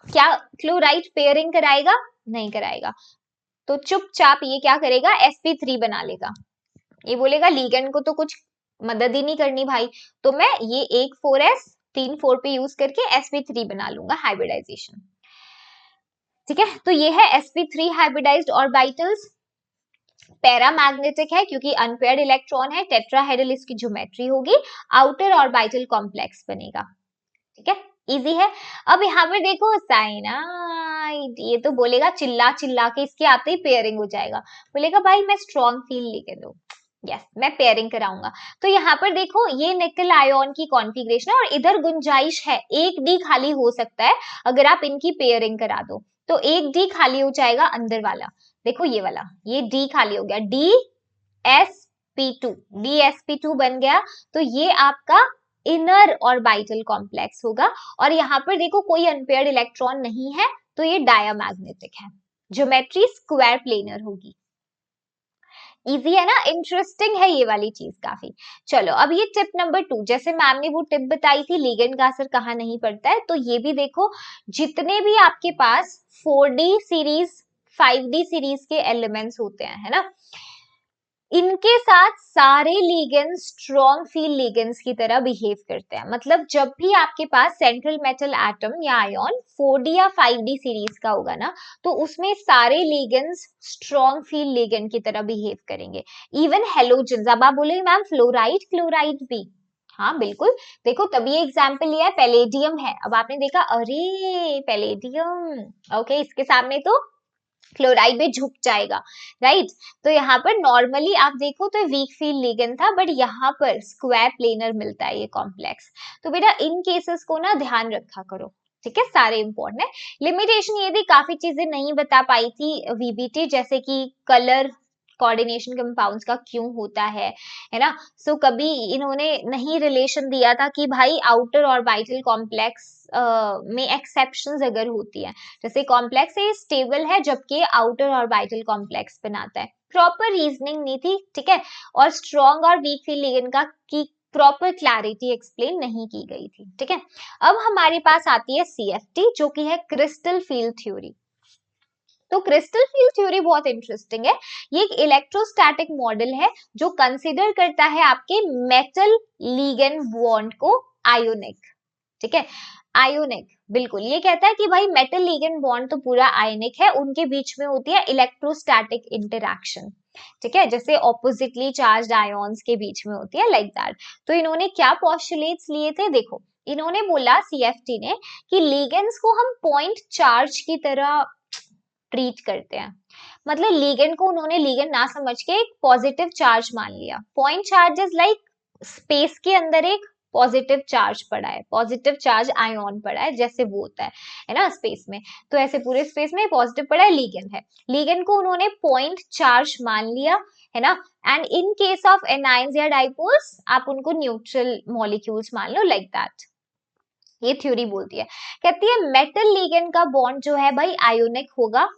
क्या क्लोराइड पेयरिंग कराएगा? नहीं कराएगा। तो चुपचाप ये क्या करेगा, sp3 बना लेगा। ये बोलेगा लीगेंड को तो कुछ मदद ही नहीं करनी भाई, तो मैं ये एक 4s 3 4 पे यूज करके sp3 बना लूंगा, हाइब्रिडाइजेशन। ठीक है, तो ये है sp3 हाइब्रिडाइज्ड ऑर्बिटल्स। पैरामैग्नेटिक है क्योंकि अनपेयर्ड इलेक्ट्रॉन है, टेट्राहेड्रल इसकी ज्योमेट्री होगी, आउटर ऑर्बिटल कॉम्प्लेक्स बनेगा। ठीक है, इजी है। अब यहाँ पे देखो साइनाइड, ये तो बोलेगा चिल्ला चिल्ला के इसके आते ही पेयरिंग हो जाएगा, बोलेगा भाई मैं स्ट्रॉन्ग फील लेके दो, यस मैं पेयरिंग कराऊंगा। तो यहाँ पर देखो ये निकल आयोन की कॉन्फ़िगरेशन है और इधर गुंजाइश है, एक डी खाली हो सकता है अगर आप इनकी पेयरिंग करा दो, तो एक डी खाली हो जाएगा अंदर वाला, देखो ये वाला, ये डी खाली हो गया, DsP2, DsP2 बन गया। तो ये आपका इनर ऑर्बिटल कॉम्प्लेक्स होगा, और यहाँ पर देखो कोई अनपेयर्ड इलेक्ट्रॉन नहीं है, तो ये डायमैग्नेटिक है, ज्योमेट्री स्क्वायर प्लेनर होगी। इजी है ना, इंटरेस्टिंग है ये वाली चीज काफी। चलो अब ये टिप नंबर 2, जैसे मैम ने वो टिप बताई थी लिगेंड का असर कहाँ नहीं पड़ता है, तो ये भी देखो जितने भी आपके पास 4D सीरीज 5D सीरीज के एलिमेंट्स होते हैं, है ना, इनके साथ सारे लिगेंड्स स्ट्रॉन्ग फील्ड लिगेंड्स की तरह बिहेव करते हैं। मतलब जब भी आपके पास सेंट्रल मेटल एटम या आयन 4D या 5D सीरीज का होगा ना, तो उसमें सारे लिगेंड्स स्ट्रॉन्ग फील्ड लिगेंड की तरह बिहेव करेंगे। इवन हेलोजेंस, अब आप बोलेंगे मैम फ्लोराइड क्लोराइड भी, हाँ बिल्कुल, देखो तभी एग्जाम्पल लिया है, पैलेडियम है, अब आपने देखा अरे पैलेडियम, ओके इसके सामने तो क्लोराइड भी झुक जाएगा, राइट। तो यहाँ पर नॉर्मली आप देखो तो वीक फील्ड लिगेंड था, बट यहाँ पर स्क्वायर प्लेनर मिलता है ये कॉम्प्लेक्स। तो बेटा इन केसेस को ना ध्यान रखा करो, ठीक है, सारे इंपॉर्टेंट है। लिमिटेशन ये भी काफी चीजें नहीं बता पाई थी वीबीटी, जैसे कि कलर कोऑर्डिनेशन कंपाउंड्स का क्यों होता है ना। सो कभी इन्होंने नहीं रिलेशन दिया था कि भाई आउटर ऑर्बिटल कॉम्प्लेक्स में एक्सेप्शंस अगर होती है, जैसे कॉम्प्लेक्स है स्टेबल है जबकि आउटर ऑर्बिटल कॉम्प्लेक्स बनाता है, प्रॉपर रीजनिंग नहीं थी, ठीक है, और स्ट्रॉन्ग और वीक फील्ड लिगेंड का की प्रॉपर क्लैरिटी एक्सप्लेन नहीं की गई थी, ठीक है। अब हमारे पास आती है CFT जो कि है क्रिस्टल फील्ड थ्योरी। तो क्रिस्टल फील्ड थ्योरी बहुत इंटरेस्टिंग है, ये एक इलेक्ट्रोस्टैटिक मॉडल है जो कंसीडर करता है आपके मेटल लिगेंड बॉन्ड को आयोनिक, ठीक है, आयोनिक, बिल्कुल ये कहता है कि भाई मेटल लिगेंड बॉन्ड तो पूरा आयोनिक है, उनके बीच में होती है इलेक्ट्रोस्टैटिक इंटरैक्शन, ठीक है, जैसे ऑपोजिटली चार्ज्ड आयॉन्स के बीच में होती है, लाइक दैट। तो इन्होंने क्या पोस्टुलेट्स लिए थे, देखो इन्होंने बोला CFT ने कि लिगेंड्स को हम पॉइंट चार्ज की तरह ट्रीट करते हैं, मतलब लिगेंड को उन्होंने लिगेंड ना समझ के एक पॉजिटिव चार्ज मान लिया, point charge is like space के अंदर एक पॉजिटिव चार्ज पड़ा है, पॉजिटिव चार्ज आयन पड़ा है, जैसे वो होता है ना स्पेस में, तो ऐसे पूरे स्पेस में पॉजिटिव पड़ा है, लिगेंड है, लिगेंड को उन्होंने पॉइंट चार्ज मान लिया, है ना। And in case of anions या डाइपोल्स आप उनको न्यूट्रल मॉलिक्यूल्स मान लो, लाइक दैट। ये थ्योरी बोलती है, कहती है मेटल लिगेंड का बॉन्ड जो है भाई आयोनिक होगा,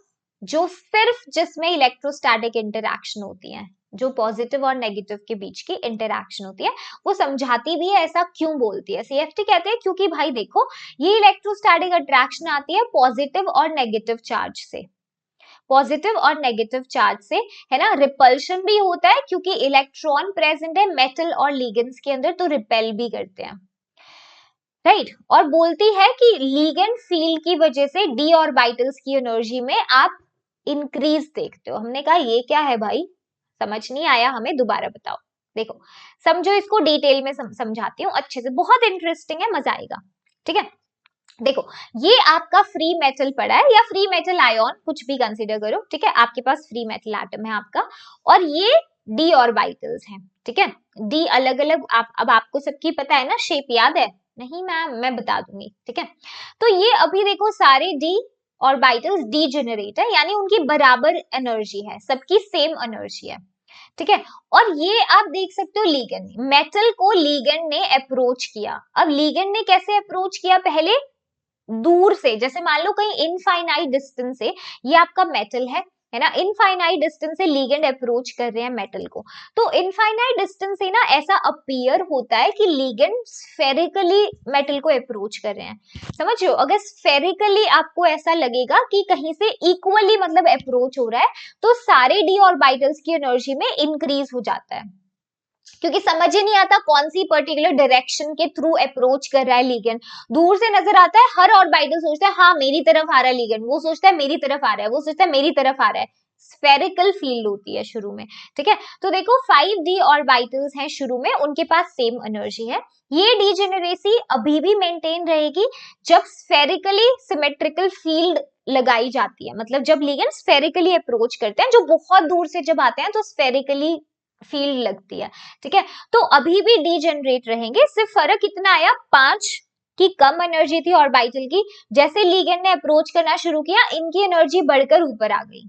जो सिर्फ जिसमें इलेक्ट्रोस्टैटिक इंटरैक्शन होती है, जो पॉजिटिव और नेगेटिव के बीच की इंटरैक्शन होती है, वो समझाती भी है ऐसा क्यों बोलती है। CFT कहते हैं क्योंकि भाई देखो ये इलेक्ट्रोस्टैटिक अट्रैक्शन आती है पॉजिटिव और नेगेटिव चार्ज से, पॉजिटिव और नेगेटिव चार्ज से, है ना। रिपल्शन भी होता है क्योंकि इलेक्ट्रॉन प्रेजेंट है मेटल और लिगेंड्स के अंदर, तो रिपेल भी करते हैं, राइट। और बोलती है कि लिगेंड फील्ड की वजह से डी ऑर्बिटल्स की एनर्जी में आप इंक्रीज देखते हो। हमने कहा ये क्या है भाई, समझ नहीं आया हमें, दोबारा बताओ। देखो समझो इसको डिटेल में समझाती हूँ अच्छे से, बहुत इंटरेस्टिंग है, मजा आएगा, ठीक है। देखो ये आपका फ्री मेटल पड़ा है या फ्री मेटल आयन, कुछ भी कंसीडर करो, ठीक है, आपके पास फ्री मेटल एटम है आपका, और ये डी ऑर्बिटल्स हैं, ठीक है, डी अलग अलग, अब आपको सबकी पता है ना शेप, याद है? नहीं मैम मैं बता दूंगी, ठीक है। तो ये अभी देखो सारे डी ऑर्बिटल्स डीजेनरेट है, यानी उनकी बराबर एनर्जी है, सबकी सेम एनर्जी है, ठीक है। और ये आप देख सकते हो लिगेंड, मेटल को लिगेंड ने अप्रोच किया। अब लिगेंड ने कैसे अप्रोच किया, पहले दूर से, जैसे मान लो कहीं इनफाइनाइट डिस्टेंस से, ये आपका मेटल है है ना, इनफाइनाइट डिस्टेंस से लिगेंड अप्रोच कर रहे हैं मेटल को, तो इनफाइनाइट डिस्टेंस से ना ऐसा अपीयर होता है कि लिगेंड स्फेरिकली मेटल को अप्रोच कर रहे हैं। समझ रहे हो, अगर स्फेरिकली आपको ऐसा लगेगा कि कहीं से इक्वली मतलब अप्रोच हो रहा है, तो सारे डी ऑर्बिटल्स की एनर्जी में इंक्रीज हो जाता है, क्योंकि समझ ही नहीं आता कौन सी पर्टिकुलर डायरेक्शन के थ्रू अप्रोच कर रहा है लिगेंड। दूर से नजर आता है, हर ऑर्बिटल सोचता है हाँ मेरी तरफ आ रहा है लिगेंड, वो सोचता है मेरी तरफ आ रहा है, वो सोचता है मेरी तरफ आ रहा है। स्फेरिकल फील्ड होती है शुरू में, ठीक है। तो देखो 5d ऑर्बिटल्स हैं शुरू में, उनके पास सेम एनर्जी है। ये डीजेनरेसी अभी भी मेंटेन रहेगी जब स्फेरिकली सिमेट्रिकल फील्ड लगाई जाती है, मतलब जब लिगेंड स्फेरिकली अप्रोच करते हैं, जो बहुत दूर से जब आते हैं तो स्फेरिकली फील्ड लगती है, ठीक है। तो अभी भी डीजेनरेट रहेंगे, सिर्फ फर्क इतना आया 5 की कम एनर्जी थी ऑर्बिटल की, जैसे लिगेंड ने अप्रोच करना शुरू किया इनकी एनर्जी बढ़कर ऊपर आ गई,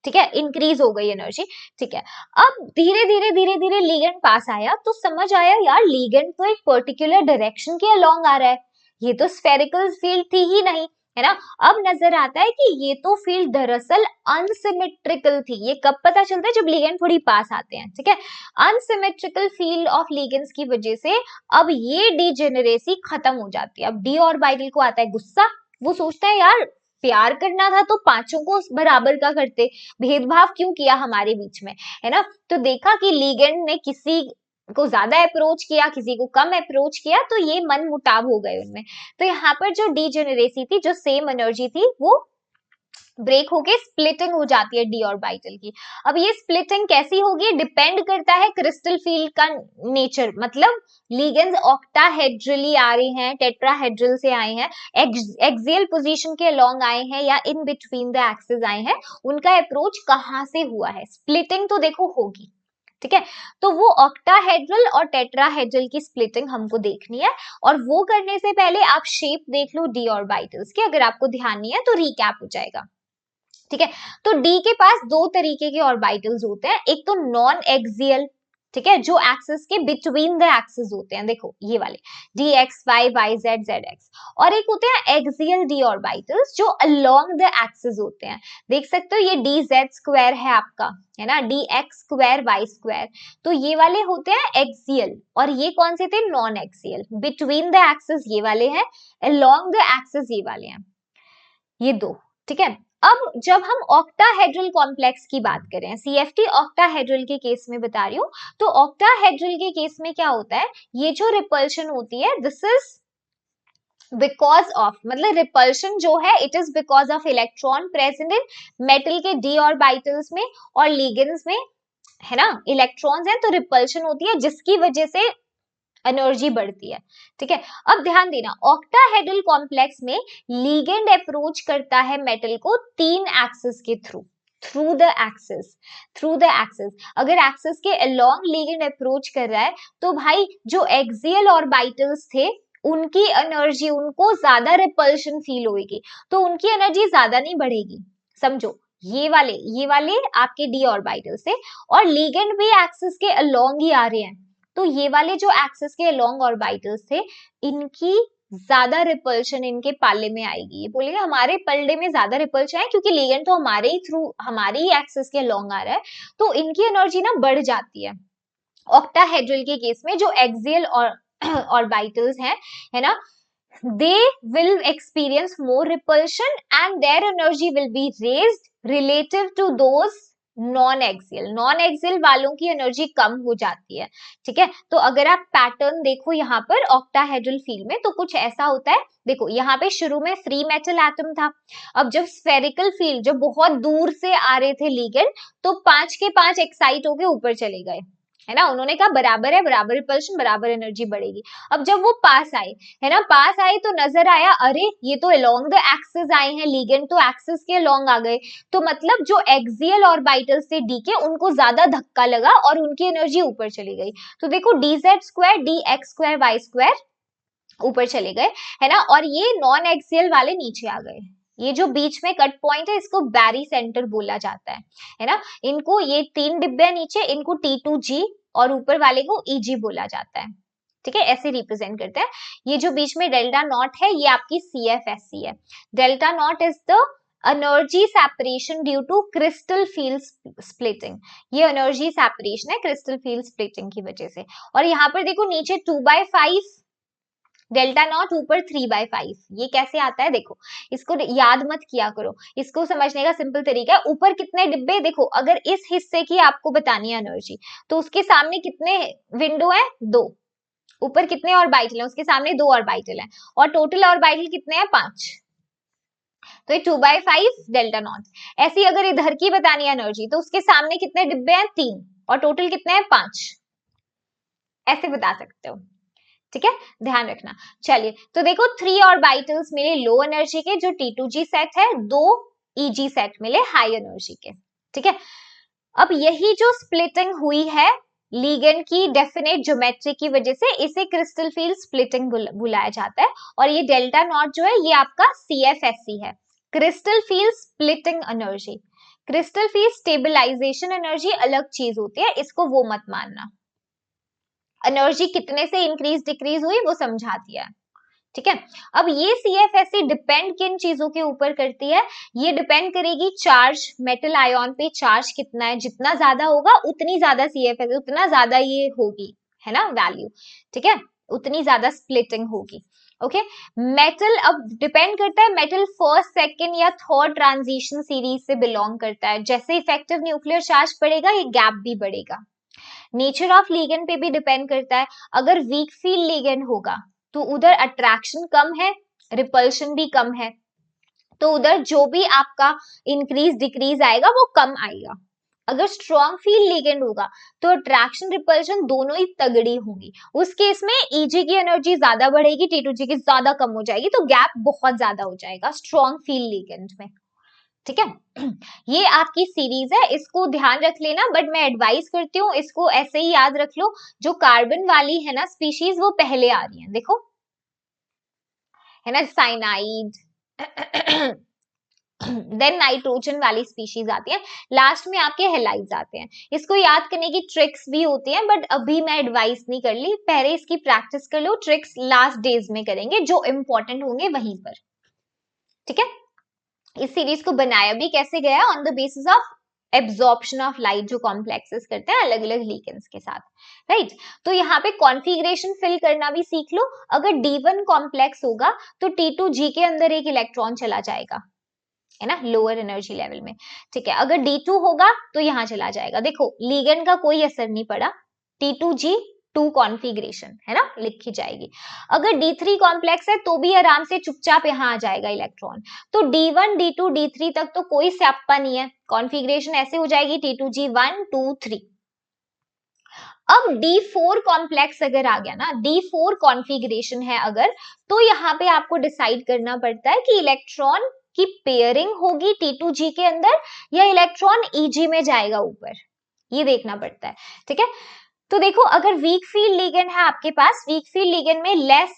ठीक है, इंक्रीज हो गई एनर्जी, ठीक है। अब धीरे धीरे लिगेंड पास आया तो समझ आया यार लिगेंड तो एक पर्टिकुलर डायरेक्शन के अलोंग आ रहा है, ये तो स्फेरिकल फील्ड थी ही नहीं, है ना। अब नजर आता है कि ये तो फील्ड दरअसल अनसिमेट्रिकल थी। ये कब पता चलता है, जब लिगेंड थोड़ी पास आते हैं, ठीक है। अनसिमेट्रिकल फील्ड ऑफ लिगेंड्स की वजह से अब ये डीजेनरेसी खत्म हो जाती है। अब डी ऑर्बिटल को आता है गुस्सा, वो सोचता है यार प्यार करना था तो पांचों को बराबर का करते, भेदभाव क्यों किया हमारे बीच में, है ना। तो देखा कि लिगेंड ने किसी को ज्यादा अप्रोच किया, किसी को कम अप्रोच किया, तो ये मन मुटाव हो गए उनमें। तो यहाँ पर जो डीजेनरेसी थी, जो सेम एनर्जी थी, वो ब्रेक होके स्प्लिटिंग हो जाती है डी ऑर्बिटल की। अब ये स्प्लिटिंग कैसी होगी, डिपेंड करता है क्रिस्टल फील्ड का नेचर, मतलब लिगेंड्स ऑक्टाहेड्रली आ रहे हैं, टेट्राहेड्रल से आए हैं, एक्सियल पोजीशन के अलोंग आए हैं, या इन बिटवीन द एक्सिस आए हैं, उनका अप्रोच कहां से हुआ है, स्प्लिटिंग तो देखो होगी, ठीक है। तो वो ऑक्टाहेड्रल और टेट्राहेड्रल की स्प्लिटिंग हमको देखनी है, और वो करने से पहले आप शेप देख लो डी ऑर्बिटल्स की, अगर आपको ध्यान नहीं है तो रिकैप हो जाएगा, ठीक है। तो डी के पास दो तरीके के ऑर्बिटल्स होते हैं, एक तो नॉन एक्सियल, ठीक है, जो एक्सिस के बिटवीन द एक्सिस होते हैं, देखो ये वाले D X Y Y Z Z X, और एक होते हैं एक्सियल डी ऑर्बिटल्स जो अलोंग द एक्सिस होते हैं। देख सकते हो ये डी जेड स्क्वायर है आपका, है ना, D X square Y square, तो ये वाले होते हैं एक्सियल, और ये कौन से थे, non axial. Between the axis ये वाले हैं, अलोंग द एक्सिस ये वाले हैं, ये दो, ठीक है। अब जब हम ऑक्टाहेड्रल कॉम्प्लेक्स की बात करें, सीएफटी ऑक्टाहेड्रल के केस में बता रही हूँ, तो ऑक्टाहेड्रल के केस में क्या होता है, ये जो रिपल्शन होती है, दिस इज बिकॉज ऑफ, मतलब रिपल्शन जो है it is because of electron present in metal के डी ऑर्बिटल्स में और लिगेंड्स में, है ना, इलेक्ट्रॉन्स हैं, तो रिपल्शन होती है जिसकी वजह से एनर्जी बढ़ती है, ठीक है। अब ध्यान देना, ऑक्टाहेड्रल कॉम्प्लेक्स में लिगेंड अप्रोच करता है मेटल को 3 एक्सिस के थ्रू द एक्सिस। अगर एक्सिस के अलोंग लिगेंड अप्रोच कर रहा है, तो भाई जो एक्सियल ऑर्बिटल्स थे उनकी एनर्जी, उनको ज्यादा रिपल्शन फील होगी, तो उनकी एनर्जी ज्यादा नहीं बढ़ेगी, समझो। ये वाले आपके डी ऑर्बिटल से, और लिगेंड भी एक्सिस के अलोंग ही आ रहे हैं, तो ये वाले जो एक्सिस के अलोंग ऑर्बिटल्स थे, इनकी ज्यादा रिपल्शन इनके पाले में आएगी। ये बोलेगा हमारे पल्ले में ज्यादा रिपल्शन है, क्योंकि लिगेंड तो हमारे ही थ्रू, हमारे ही एक्सिस के अलोंग आ रहा है, तो इनकी एनर्जी ना बढ़ जाती है। ऑक्टाहेड्रल के केस में जो एक्सियल ऑर्बिटल्स हैं, है ना, they will experience more repulsion and their energy will be raised relative to those non axial वालों की एनर्जी कम हो जाती है, ठीक है। तो अगर आप पैटर्न देखो यहाँ पर ऑक्टाहेड्रल फील्ड में, तो कुछ ऐसा होता है, देखो यहाँ पे शुरू में फ्री मेटल एटम था, अब जब स्फेरिकल फील्ड, जब बहुत दूर से आ रहे थे लिगेंड, तो 5 के 5 एक्साइट होके ऊपर चले गए, है ना, उन्होंने कहा बराबर है, बराबर रिपल्शन, बराबर एनर्जी बढ़ेगी। अब जब वो पास आए, है ना, पास आए तो नजर आया अरे ये तो अलोंग द एक्सिस आए हैं, लिगेंड तो एक्सिस के अलोंग आ गए, तो मतलब जो एक्सियल ऑर्बिटल्स थे डी के, उनको ज्यादा धक्का लगा और उनकी एनर्जी ऊपर चली गई। तो देखो D Z square D X square Y square ऊपर चले गए, है ना, और ये नॉन एक्सियल वाले नीचे आ गए। ये जो बीच में कट पॉइंट है, इसको बैरी सेंटर बोला जाता है ना। इनको, ये 3 डिब्बे नीचे, इनको T2G और ऊपर वाले को EG बोला जाता है, ठीक है, ऐसे रिप्रेजेंट करते हैं। ये जो बीच में डेल्टा नॉट है, ये आपकी CFSC है। Delta naught is the energy separation due to crystal field splitting, ये एनर्जी सेपरेशन है क्रिस्टल फील्ड स्प्लिटिंग की वजह से। और यहाँ पर देखो नीचे 2/5 डेल्टा नॉट, ऊपर 3/5, ये कैसे आता है देखो, इसको याद मत किया करो, इसको समझने का सिंपल तरीका है, ऊपर कितने डिब्बे, देखो अगर इस हिस्से की आपको बतानी है एनर्जी तो उसके सामने कितने विंडो है, 2, ऊपर कितने ऑर्बिटल हैं, उसके सामने 2 ऑर्बिटल हैं, और टोटल ऑर्बिटल कितने हैं, 5, तो ये 2/5 डेल्टा नॉट। ऐसी अगर इधर की बतानी है एनर्जी तो उसके सामने कितने डिब्बे हैं, 3, और टोटल कितने हैं, 5, ऐसे बता सकते हो, ठीक है, ध्यान रखना। चलिए तो देखो 3 ऑर्बिटल्स मिले लो एनर्जी के जो T2G सेट है, 2 EG सेट मिले हाई एनर्जी के, ठीक है। अब यही जो स्प्लिटिंग हुई है लिगेंड की डेफिनेट ज्योमेट्री की वजह से, इसे क्रिस्टल फील्ड स्प्लिटिंग बुलाया जाता है। और ये डेल्टा नॉट जो है ये आपका CFSE है, crystal field splitting energy. Crystal field stabilisation energy अलग चीज होती है, इसको वो मत मानना। एनर्जी कितने से इंक्रीज डिक्रीज हुई वो समझा दिया, ठीक है। अब ये CFSE डिपेंड किन चीजों के ऊपर करती है, ये डिपेंड करेगी चार्ज, मेटल आयन पे चार्ज कितना है, जितना ज्यादा होगा उतनी ज्यादा CFSE, उतना ज्यादा ये होगी, है ना वैल्यू, ठीक है, उतनी ज्यादा स्प्लिटिंग होगी। ओके, मेटल अब डिपेंड करता है, मेटल फर्स्ट, सेकंड या थर्ड ट्रांजिशन सीरीज से बिलोंग करता है, जैसे इफेक्टिव न्यूक्लियर चार्ज बढ़ेगा ये गैप भी बढ़ेगा। नेचर ऑफ लिगेंड पे भी डिपेंड करता है, अगर वीक फील्ड लिगेंड होगा तो उधर अट्रैक्शन कम है, रिपल्शन भी कम है, तो उधर जो भी आपका इंक्रीज डिक्रीज आएगा वो कम आएगा। अगर स्ट्रॉन्ग फील्ड लिगेंड होगा तो अट्रैक्शन रिपल्शन दोनों ही तगड़ी होंगी, उस केस में EG की एनर्जी ज्यादा बढ़ेगी, T2G की ज्यादा कम हो जाएगी, तो गैप बहुत ज्यादा हो जाएगा स्ट्रॉन्ग फील्ड लिगेंड में, ठीक है। ये आपकी सीरीज है, इसको ध्यान रख लेना, बट मैं एडवाइस करती हूँ इसको ऐसे ही याद रख लो, जो कार्बन वाली है ना स्पीशीज वो पहले आ रही है, देखो है ना, साइनाइड देन नाइट्रोजन वाली स्पीशीज आती है, लास्ट में आपके हेलाइड्स आते हैं। इसको याद करने की ट्रिक्स भी होती हैं, बट अभी मैं एडवाइस नहीं कर ली, पहले इसकी प्रैक्टिस कर लो, ट्रिक्स लास्ट डेज में करेंगे जो इंपॉर्टेंट होंगे वहीं पर, ठीक है। इस सीरीज को बनाया भी कैसे गया, on the basis of absorption of light, जो कॉम्प्लेक्सेस करते हैं अलग अलग लिगेंड्स के साथ, राइट। तो यहाँ पे कॉन्फ़िगरेशन फिल करना भी सीख लो, अगर D1 कॉम्प्लेक्स होगा तो T2G के अंदर एक इलेक्ट्रॉन चला जाएगा, है ना, लोअर एनर्जी लेवल में, ठीक है। अगर D2 होगा तो यहाँ चला जाएगा, देखो लिगेंड का कोई असर नहीं पड़ा, T2G2 कॉन्फ़िगरेशन है ना, लिखी जाएगी। अगर D3 कॉम्प्लेक्स है तो भी आराम से चुपचाप यहाँ आ जाएगा इलेक्ट्रॉन, तो D1 D2 D3 तक तो कोई स्याप्पा नहीं है, कॉन्फ़िगरेशन ऐसे हो जाएगी T2G1 2 3। अब D4 कॉम्प्लेक्स अगर आ गया ना, D4 कॉन्फ़िगरेशन है अगर, तो यहाँ पे आपको डिसाइड करना पड़ता है कि इलेक्ट्रॉन की पेयरिंग होगी T2G के अंदर या इलेक्ट्रॉन EG में जाएगा ऊपर, ये देखना पड़ता है, ठीक है। तो देखो अगर वीक फील्ड लिगेंड है आपके पास, वीक फील्ड लिगेंड में लेस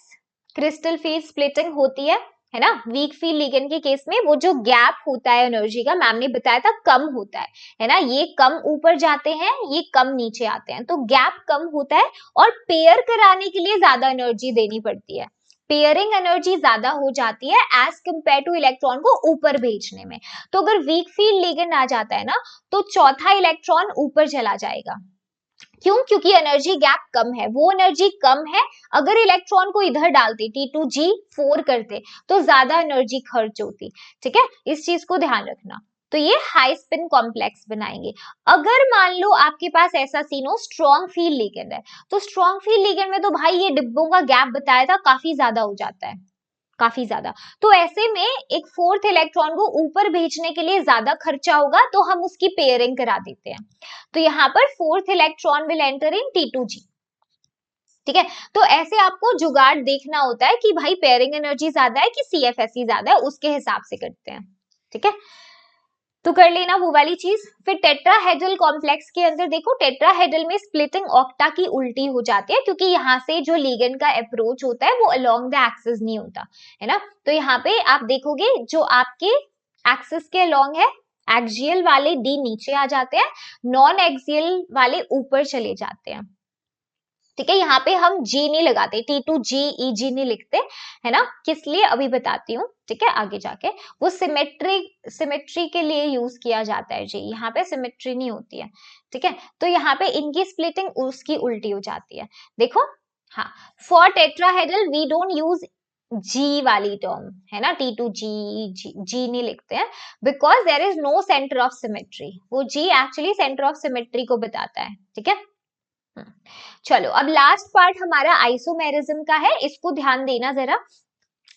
क्रिस्टल फील्ड स्प्लिटिंग होती है ना, वीक फील्ड लिगेंड के केस में वो जो गैप होता है एनर्जी का, मैम ने बताया था कम होता है ना, ये कम ऊपर जाते हैं ये कम नीचे आते हैं, तो गैप कम होता है, और पेयर कराने के लिए ज्यादा एनर्जी देनी पड़ती है, पेयरिंग एनर्जी ज्यादा हो जाती है एज कंपेयर टू इलेक्ट्रॉन को ऊपर भेजने में। तो अगर वीक फील्ड लिगेंड आ जाता है ना तो चौथा इलेक्ट्रॉन ऊपर चला जाएगा, क्यों, क्योंकि एनर्जी गैप कम है, वो एनर्जी कम है, अगर इलेक्ट्रॉन को इधर डालते T2G4 करते तो ज्यादा एनर्जी खर्च होती, ठीक है, इस चीज को ध्यान रखना। तो ये हाई स्पिन कॉम्प्लेक्स बनाएंगे। अगर मान लो आपके पास ऐसा सीन हो स्ट्रॉन्ग फील्ड लिगेंड है, तो स्ट्रॉन्ग फील्ड लिगेंड में तो भाई ये डिब्बों का गैप बताया था काफी ज्यादा हो जाता है, काफी ज्यादा, तो ऐसे में एक फोर्थ इलेक्ट्रॉन को ऊपर भेजने के लिए ज्यादा खर्चा होगा, तो हम उसकी पेयरिंग करा देते हैं, तो यहाँ पर fourth electron will enter in T2G, ठीक है। तो ऐसे आपको जुगाड़ देखना होता है कि भाई पेयरिंग एनर्जी ज्यादा है कि CFSE ज्यादा है, उसके हिसाब से करते हैं, ठीक है, तो कर लेना वो वाली चीज। फिर टेट्राहेड्रल कॉम्प्लेक्स के अंदर देखो, टेट्राहेड्रल में स्प्लिटिंग ऑक्टा की उल्टी हो जाती है, क्योंकि यहाँ से जो लिगेंड का अप्रोच होता है वो अलोंग द एक्सिस नहीं होता है ना, तो यहाँ पे आप देखोगे जो आपके एक्सिस के अलोंग है, एक्सियल वाले D नीचे आ जाते हैं, नॉन एक्सियल वाले ऊपर चले जाते हैं, ठीक है, यहाँ पे हम जी नहीं लगाते, T2G नहीं लिखते, है ना, किस लिए अभी बताती हूँ, ठीक है, आगे जाके। वो सिमेट्री के लिए यूज किया जाता है जी, यहाँ पे सिमेट्री नहीं होती है, ठीक है। तो यहाँ पे इनकी स्प्लिटिंग उसकी उल्टी हो जाती है, देखो। हाँ, for tetrahedral we don't use g वाली टर्म, है ना, T2G नहीं लिखते हैं, because there is no centre of symmetry. वो g actually centre of symmetry को बताता है, ठीक है। चलो अब लास्ट पार्ट हमारा आइसोमेरिज्म का है, इसको ध्यान देना जरा।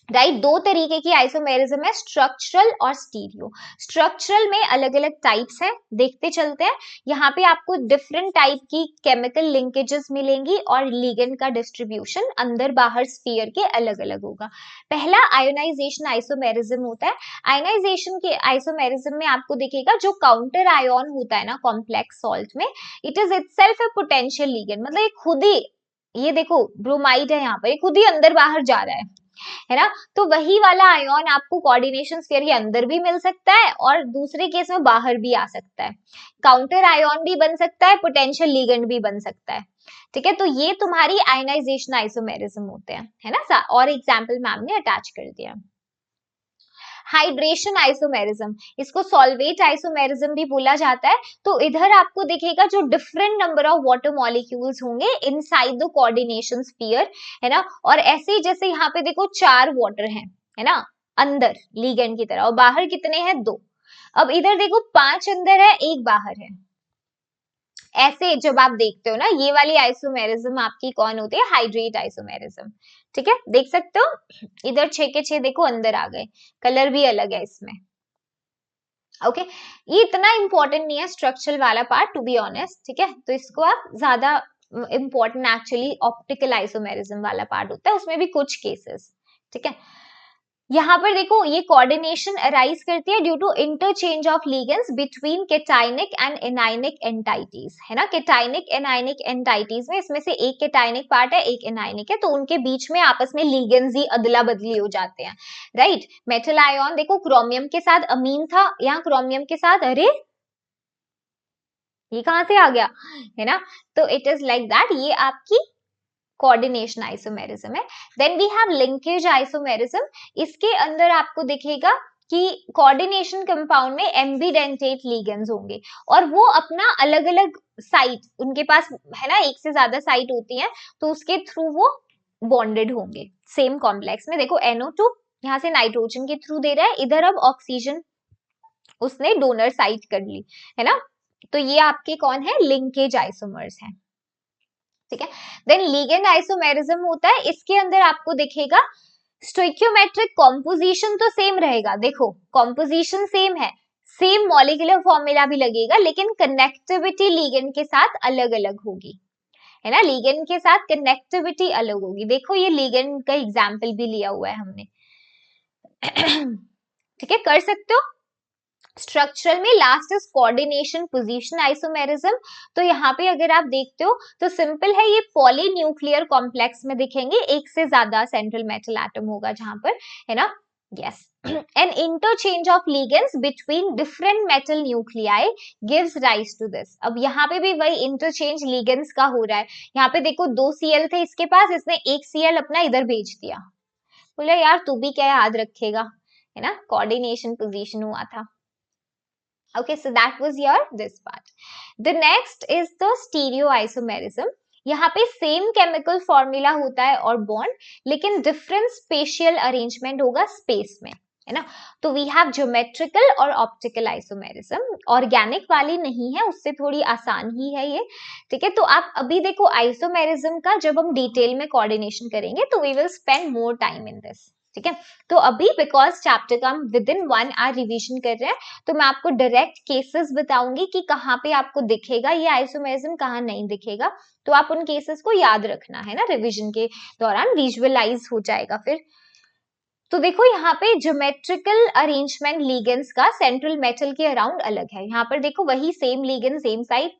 राइट, दो तरीके की आइसोमेरिज्म है, स्ट्रक्चरल और स्टीरियो। स्ट्रक्चरल में अलग अलग टाइप्स हैं, देखते चलते हैं। यहाँ पे आपको डिफरेंट टाइप की केमिकल लिंकेजेस मिलेंगी और लिगेंड का डिस्ट्रीब्यूशन अंदर बाहर स्फीयर के अलग अलग होगा। पहला आयोनाइजेशन आइसोमेरिज्म होता है। आयोनाइजेशन के आइसोमेरिज्म में आपको दिखेगा जो काउंटर आयोन होता है ना कॉम्प्लेक्स सॉल्ट में, it is itself A potential ligand, मतलब ये खुद ही, ये देखो ब्रोमाइड है यहाँ पर, ये खुद ही अंदर बाहर जा रहा है ना। तो वही वाला आयन आपको कोऑर्डिनेशन स्फीयर के अंदर भी मिल सकता है और दूसरे केस में बाहर भी आ सकता है। काउंटर आयन भी बन सकता है, पोटेंशियल लिगेंड भी बन सकता है, ठीक है। तो ये तुम्हारी आयनाइजेशन आइसोमेरिज्म होते हैं, है ना। और एग्जांपल मैम ने अटैच कर दिया। हाइड्रेशन आइसोमेरिज्म, इसको सॉल्वेट आइसोमेरिज्म भी बोला जाता है। तो इधर आपको दिखेगा जो different number of water molecules होंगे इनसाइड द कोऑर्डिनेशन स्फीयर, है ना। और ऐसे ही जैसे यहाँ पे देखो 4 वाटर हैं, है ना, अंदर लिगेंड की तरह, और बाहर कितने हैं 2। अब इधर देखो 5 अंदर है 1 बाहर है। ऐसे जब आप देखते हो ना, ये वाली आइसोमेरिज्म आपकी कौन होती है, हाइड्रेट आइसोमेरिज्म, ठीक है। देख सकते हो इधर 6 के 6 देखो अंदर आ गए, कलर भी अलग है इसमें, ओके। ये इतना इंपॉर्टेंट नहीं है स्ट्रक्चरल वाला पार्ट, टू बी ऑनेस्ट, ठीक है। तो इसको आप ज्यादा इंपॉर्टेंट एक्चुअली ऑप्टिकल आइसोमेरिज्म वाला पार्ट होता है, उसमें भी कुछ केसेस, ठीक है। यहाँ पर देखो ये कोऑर्डिनेशन अराइज करती है due to interchange of ligands between cationic and anionic entities, है ना। केटाइनिक एनाइनिक एंटाइटीज में इसमें से एक केटाइनिक पार्ट है एक एनाइनिक है, तो उनके बीच में आपस में लिगेंड्स ही अदला बदली हो जाते हैं, राइट। मेटल आयन देखो क्रोमियम के साथ अमीन था, यहाँ क्रोमियम के साथ, अरे ये कहां से आ गया, है ना। तो इट इज लाइक दैट, ये आपकी कोऑर्डिनेशन आइसोमेरिज्म है। Then we have linkage isomerism, इसके अंदर आपको दिखेगा कि कोऑर्डिनेशन कंपाउंड में एम्बिडेंटेट लिगेंड्स होंगे और वो अपना अलग अलग साइट, उनके पास है ना एक से ज्यादा साइट होती है, तो उसके थ्रू वो बॉन्डेड होंगे सेम कॉम्प्लेक्स में। देखो NO2 यहाँ से नाइट्रोजन के थ्रू दे रहा है, इधर अब ऑक्सीजन उसने डोनर साइट कर ली, है ना। तो ये आपके कौन है, लिंकेज आइसोमर्स हैं, ठीक है। देन लिगेंड आइसोमेरिज्म होता है, इसके अंदर आपको दिखेगा स्टोइकियोमेट्रिक कॉम्पोजिशन तो सेम रहेगा, देखो कॉम्पोजिशन सेम है, सेम मॉलिक्यूलर फॉर्मूला भी लगेगा, लेकिन कनेक्टिविटी लिगेंड के साथ अलग अलग होगी, है ना। लिगेंड के साथ कनेक्टिविटी अलग होगी, देखो ये लिगेंड का एग्जाम्पल भी लिया हुआ है हमने ठीक है, कर सकते हो। स्ट्रक्चरल में last is coordination position isomerism. तो यहाँ पे अगर आप देखते हो तो सिंपल है, ये पॉलीन्यूक्लियर कॉम्प्लेक्स में दिखेंगे, एक से ज्यादा सेंट्रल मेटल एटम होगा जहां पर, है ना, yes. An interchange of ligands between different metal nuclei gives rise to this. अब यहाँ पे भी वही इंटरचेंज लिगेंड्स का हो रहा है, यहाँ पे देखो 2 Cl थे इसके पास, इसने 1 Cl अपना इधर भेज दिया, बोला यार तू भी क्या याद रखेगा, है ना, कोऑर्डिनेशन पोजीशन हुआ था। Okay, so that was your this part. The next is the stereoisomerism. यहाँ पे सेम केमिकल फॉर्मूला होता है और बॉन्ड, लेकिन डिफरेंट स्पेशियल अरेंजमेंट होगा स्पेस में, है ना। तो वी हैव ज्योमेट्रिकल और ऑप्टिकल आइसोमेरिज्म, ऑर्गेनिक वाली नहीं है, उससे थोड़ी आसान ही है ये, ठीक है। तो आप अभी देखो आइसोमेरिज्म का जब हम डिटेल में कोऑर्डिनेशन करेंगे तो we will spend more time in this, ठीक है। तो अभी बिकॉज चैप्टर का हम विद इन 1 आवर रिविजन कर रहे हैं, तो मैं आपको डायरेक्ट केसेस बताऊंगी कि कहाँ पे आपको दिखेगा ये आइसोमेरिज्म, कहाँ नहीं दिखेगा, तो आप उन केसेस को याद रखना, है ना, रिविजन के दौरान विजुअलाइज हो जाएगा फिर। तो देखो यहाँ पे ज्योमेट्रिकल अरेंजमेंट लिगेंड्स का सेंट्रल मेटल के अराउंड अलग है, यहाँ पर देखो वही सेम लिगेंड सेम साइड,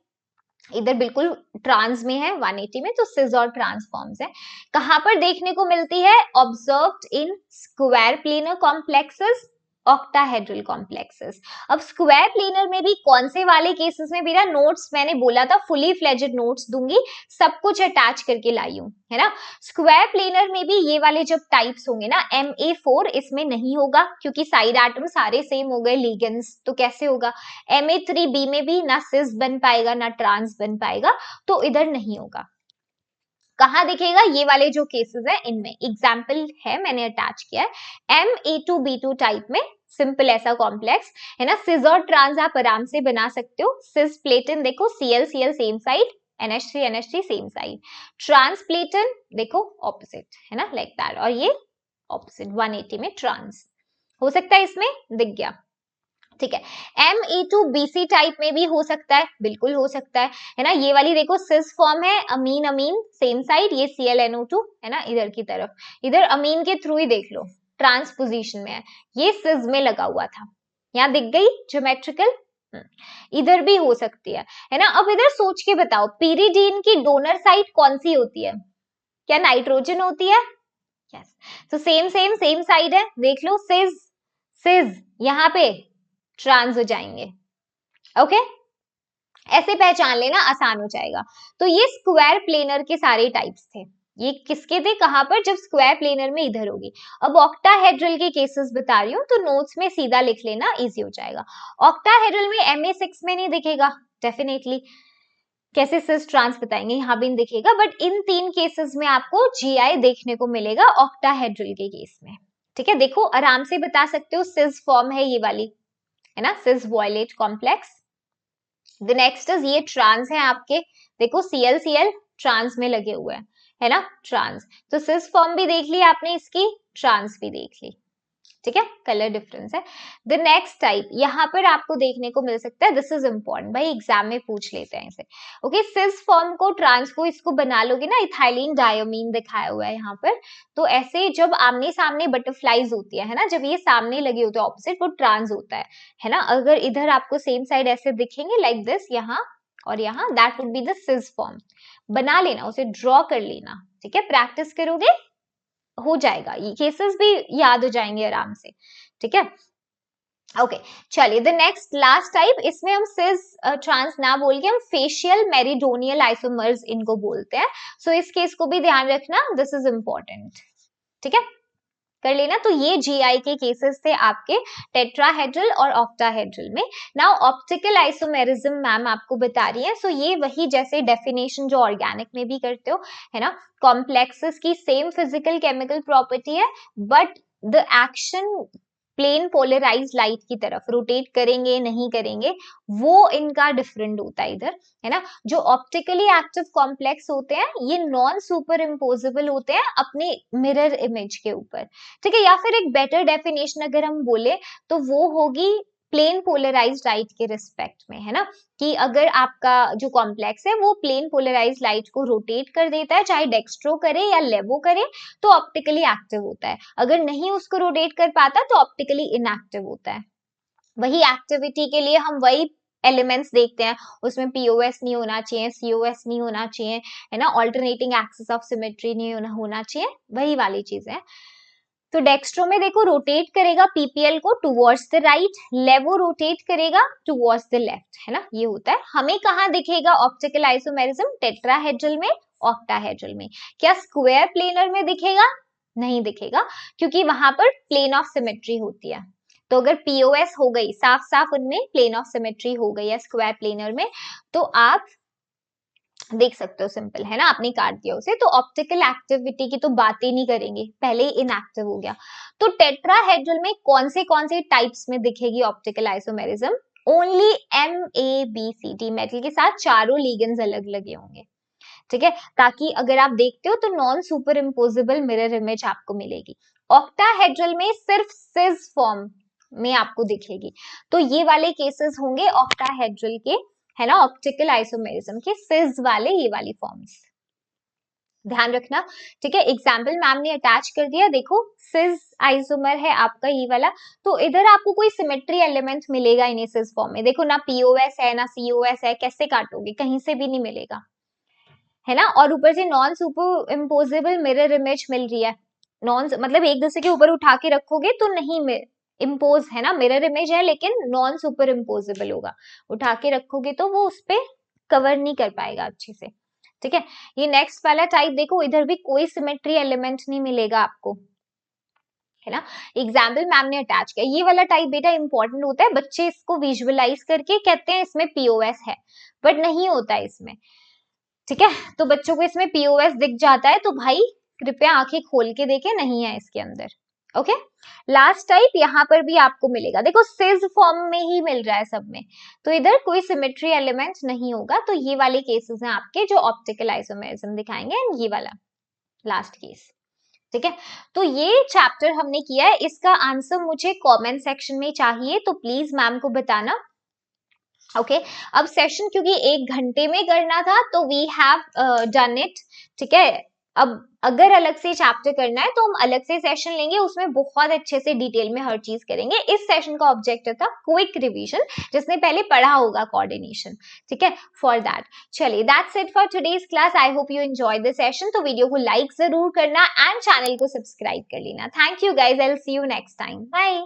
इधर बिल्कुल ट्रांस में है 180 में, तो सिस और ट्रांस फॉर्म्स है। कहां पर देखने को मिलती है, observed in square planar complexes octahedral complexes. अब स्क्वायर प्लेनर में भी कौन से वाले केसेस में, मेरा नोट्स मैंने बोला था फुली फ्लेजेड नोट्स दूंगी, सब कुछ अटैच करके लाई हूं, है ना। स्क्वायर प्लेनर में भी ये वाले जब टाइप्स होंगे ना, Ma4 इसमें नहीं होगा क्योंकि साइड एटम सारे सेम हो गए लिगेंड्स, तो कैसे होगा। Ma3b में भी ना सिस बन पाएगा ना ट्रांस बन पाएगा, तो इधर नहीं होगा। कहाँ दिखेगा, ये वाले जो केसेस है इनमें। एग्जाम्पल है मैंने अटैच किया है, Ma2b2 टाइप में सिंपल ऐसा कॉम्प्लेक्स है ना, सिस और ट्रांस आप आराम से बना सकते हो। सिस प्लेटन देखो Cl same side, NH3 same side. Transplatin देखो ऑपोजिट, है ना, लाइक दैट, और ये ऑपोजिट 180 में ट्रांस हो सकता है, इसमें दिख गया, ठीक है। Ma2bc टाइप में भी हो सकता है, बिल्कुल हो सकता है ना। ये वाली देखो सिस फॉर्म है, अमीन अमीन सेम साइड, ये ClNO2 है ना इधर की तरफ, इधर अमीन के थ्रू ही देख लो ट्रांस पोजीशन में है, ये सिस में लगा हुआ था, यहाँ दिख गई ज्योमेट्रिकल। इधर भी हो सकती है ना। अब इधर सोच के बताओ, पीरिडीन की डोनर साइड कौन सी होती है, क्या नाइट्रोजन होती है, यस, तो सेम साइड है, देख लो सिस सिस, यहाँ पे ट्रांस हो जाएंगे, ओके, ऐसे पहचान लेना, आसान हो जाएगा। तो ये स्क्वायर प्लेनर के सारे टाइप्स थे, ये किसके थे, कहां पर, जब स्क्वायर प्लेनर में इधर होगी। अब ऑक्टाहेड्रल के केसेस बता रही हूँ, तो नोट्स में सीधा लिख लेना, इजी हो जाएगा। ऑक्टाहेड्रल में Ma6 में नहीं दिखेगा डेफिनेटली, कैसे सिस ट्रांस बताएंगे, यहाँ भी नहीं दिखेगा, बट इन 3 केसेस में आपको GI देखने को मिलेगा ऑक्टाहेड्रल के केस में, ठीक है। देखो आराम से बता सकते हो, सिस फॉर्म है ये वाली, है ना, cis violet complex. The next is ये ट्रांस है आपके, देखो Cl ट्रांस में लगे हुए हैं, है ना, ट्रांस, तो सिस फॉर्म भी देख ली आपने इसकी, ट्रांस भी देख ली, ठीक है, कलर डिफरेंस है। द नेक्स्ट टाइप यहाँ पर आपको देखने को मिल सकता है, दिस इज इंपॉर्टेंट भाई, एग्जाम में पूछ लेते हैं इसे, ओके। सिस फॉर्म को ट्रांस को इसको बना लोगे ना, इथाइलिन डायोमीन दिखाया हुआ है यहाँ पर, तो ऐसे जब आमने सामने बटरफ्लाईज होती है ना, जब ये सामने लगे होते हैं ऑपोजिट, वो ट्रांस होता है ना। अगर इधर आपको सेम साइड ऐसे दिखेंगे लाइक दिस, यहाँ और यहाँ, that would be the cis form, बना लेना, उसे ड्रॉ कर लेना, ठीक है, प्रैक्टिस करोगे हो जाएगा, ये केसेस भी याद हो जाएंगे आराम से, ठीक है, ओके। चलिए द नेक्स्ट लास्ट टाइप, इसमें हम सिस ट्रांस ना बोल के हम फेशियल मेरिडोनियल आइसोमर्स इनको बोलते हैं, सो इस केस को भी ध्यान रखना, दिस इज इंपॉर्टेंट, ठीक है, कर लेना। तो ये GI के केसेस थे आपके टेट्राहेड्रल और ऑक्टाहेड्रल में। नाउ ऑप्टिकल आइसोमेरिज्म मैम आपको बता रही है, सो ये वही जैसे डेफिनेशन जो ऑर्गेनिक में भी करते हो, है ना, कॉम्प्लेक्सेस की सेम फिजिकल केमिकल प्रॉपर्टी है, but the action plane polarise light की तरफ रोटेट करेंगे नहीं करेंगे, वो इनका डिफरेंट होता है इधर, है ना। जो ऑप्टिकली एक्टिव कॉम्प्लेक्स होते हैं ये नॉन सुपर इम्पोजेबल होते हैं अपने मिरर इमेज के ऊपर, ठीक है, या फिर एक बेटर डेफिनेशन अगर हम बोले तो वो होगी प्लेन पोलराइज्ड लाइट के रिस्पेक्ट में, है ना, कि अगर आपका जो कॉम्प्लेक्स है वो प्लेन पोलराइज्ड लाइट को रोटेट कर देता है, चाहे डेक्स्ट्रो करे या लेवो करे, तो ऑप्टिकली एक्टिव होता है, अगर नहीं उसको रोटेट कर पाता तो ऑप्टिकली इनएक्टिव होता है। वही एक्टिविटी के लिए हम वही एलिमेंट्स देखते हैं, उसमें POS नहीं होना चाहिए, COS नहीं होना चाहिए, है ना, ऑल्टरनेटिंग एक्सिस ऑफ सिमेट्री नहीं होना चाहिए, वही वाली चीजें। तो डेक्स्ट्रो में देखो रोटेट करेगा PPL को टुवर्ड्स द राइट, लेवो रोटेट करेगा टुवर्ड्स द लेफ्ट, है ना, ये होता है। हमें कहाँ दिखेगा ऑप्टिकल आइसोमेरिज्म, टेट्राहेड्रल में, ऑक्टाहेड्रल में। क्या स्क्वायर प्लेनर में दिखेगा, नहीं दिखेगा, क्योंकि वहां पर प्लेन ऑफ सिमेट्री होती है, तो अगर POS हो गई, साफ साफ उनमें प्लेन ऑफ सिमेट्री हो गई है स्क्वायर प्लेनर में, तो आप देख सकते हो, सिंपल है ना, आपने काट दिया उसे, तो ऑप्टिकल एक्टिविटी की तो बात ही नहीं करेंगे, पहले ही इनएक्टिव हो गया। तो टेट्राहेड्रल में कौन से टाइप्स में दिखेगी optical isomerism, only MABCD metal के साथ चारों लिगेंड्स अलग लगे होंगे, ठीक है, ताकि अगर आप देखते हो तो non superimposable mirror image आपको मिलेगी। ऑक्टाहेड्रल में सिर्फ सिस फॉर्म में आपको दिखेगी, तो ये वाले केसेस होंगे ऑक्टाहेड्रल के, है ना, ऑप्टिकल आइसोमेरिज्म के सिस वाले, ये वाली फॉर्म्स ध्यान रखना, ठीक है। एग्जाम्पल मैम ने अटैच कर दिया, देखो सिस आइसोमर है आपका ये वाला, तो इधर आपको कोई सिमेट्री एलिमेंट मिलेगा ही नहीं सिस फॉर्म में, देखो ना POS है ना COS है, कैसे काटोगे, कहीं से भी नहीं मिलेगा, है ना, और ऊपर से non superimposable mirror image मिल रही है, नॉन मतलब एक दूसरे के ऊपर उठा के रखोगे तो नहीं इम्पोज है ना, मिरर इमेज है लेकिन नॉन सुपर इम्पोजेबल होगा, उठा के रखोगे तो वो उस पे कवर नहीं कर पाएगा अच्छे से, ठीक है। ये नेक्स्ट वाला टाइप देखो, इधर भी कोई सिमेट्री एलिमेंट नहीं मिलेगा आपको, है ना। एग्जाम्पल मैम ने अटैच किया, ये वाला टाइप बेटा इंपॉर्टेंट होता है, बच्चे इसको विजुअलाइज करके कहते हैं इसमें पीओएस है, बट नहीं होता है इसमें, ठीक है। तो बच्चों को इसमें पीओएस दिख जाता है तो भाई कृपया आंखें खोल के देखें, नहीं है इसके अंदर, ओके। लास्ट टाइप यहाँ पर भी आपको मिलेगा, देखो सिज फॉर्म में ही मिल रहा है सब में, तो इधर कोई सिमेट्री एलिमेंट नहीं होगा, तो ये वाले केसेस हैं आपके जो ऑप्टिकल आइसोमेरिज्म दिखाएंगे, एंड ये वाला लास्ट केस, ठीक है। तो ये चैप्टर हमने किया है, इसका आंसर मुझे कमेंट सेक्शन में चाहिए, तो प्लीज मैम को बताना, ओके। अब सेशन क्योंकि 1 घंटे में करना था तो वी हैव डन इट, ठीक है। अब अगर अलग से चैप्टर करना है तो हम अलग से सेशन लेंगे, उसमें बहुत अच्छे से डिटेल में हर चीज करेंगे। इस सेशन का ऑब्जेक्टिव था क्विक रिवीजन, जिसने पहले पढ़ा होगा कोऑर्डिनेशन, ठीक है, फॉर दैट। चलिए, that's it for today's class, I hope you enjoy the session. तो वीडियो को लाइक जरूर करना एंड चैनल को सब्सक्राइब कर लेना। Thank you guys, I will see you next time, bye.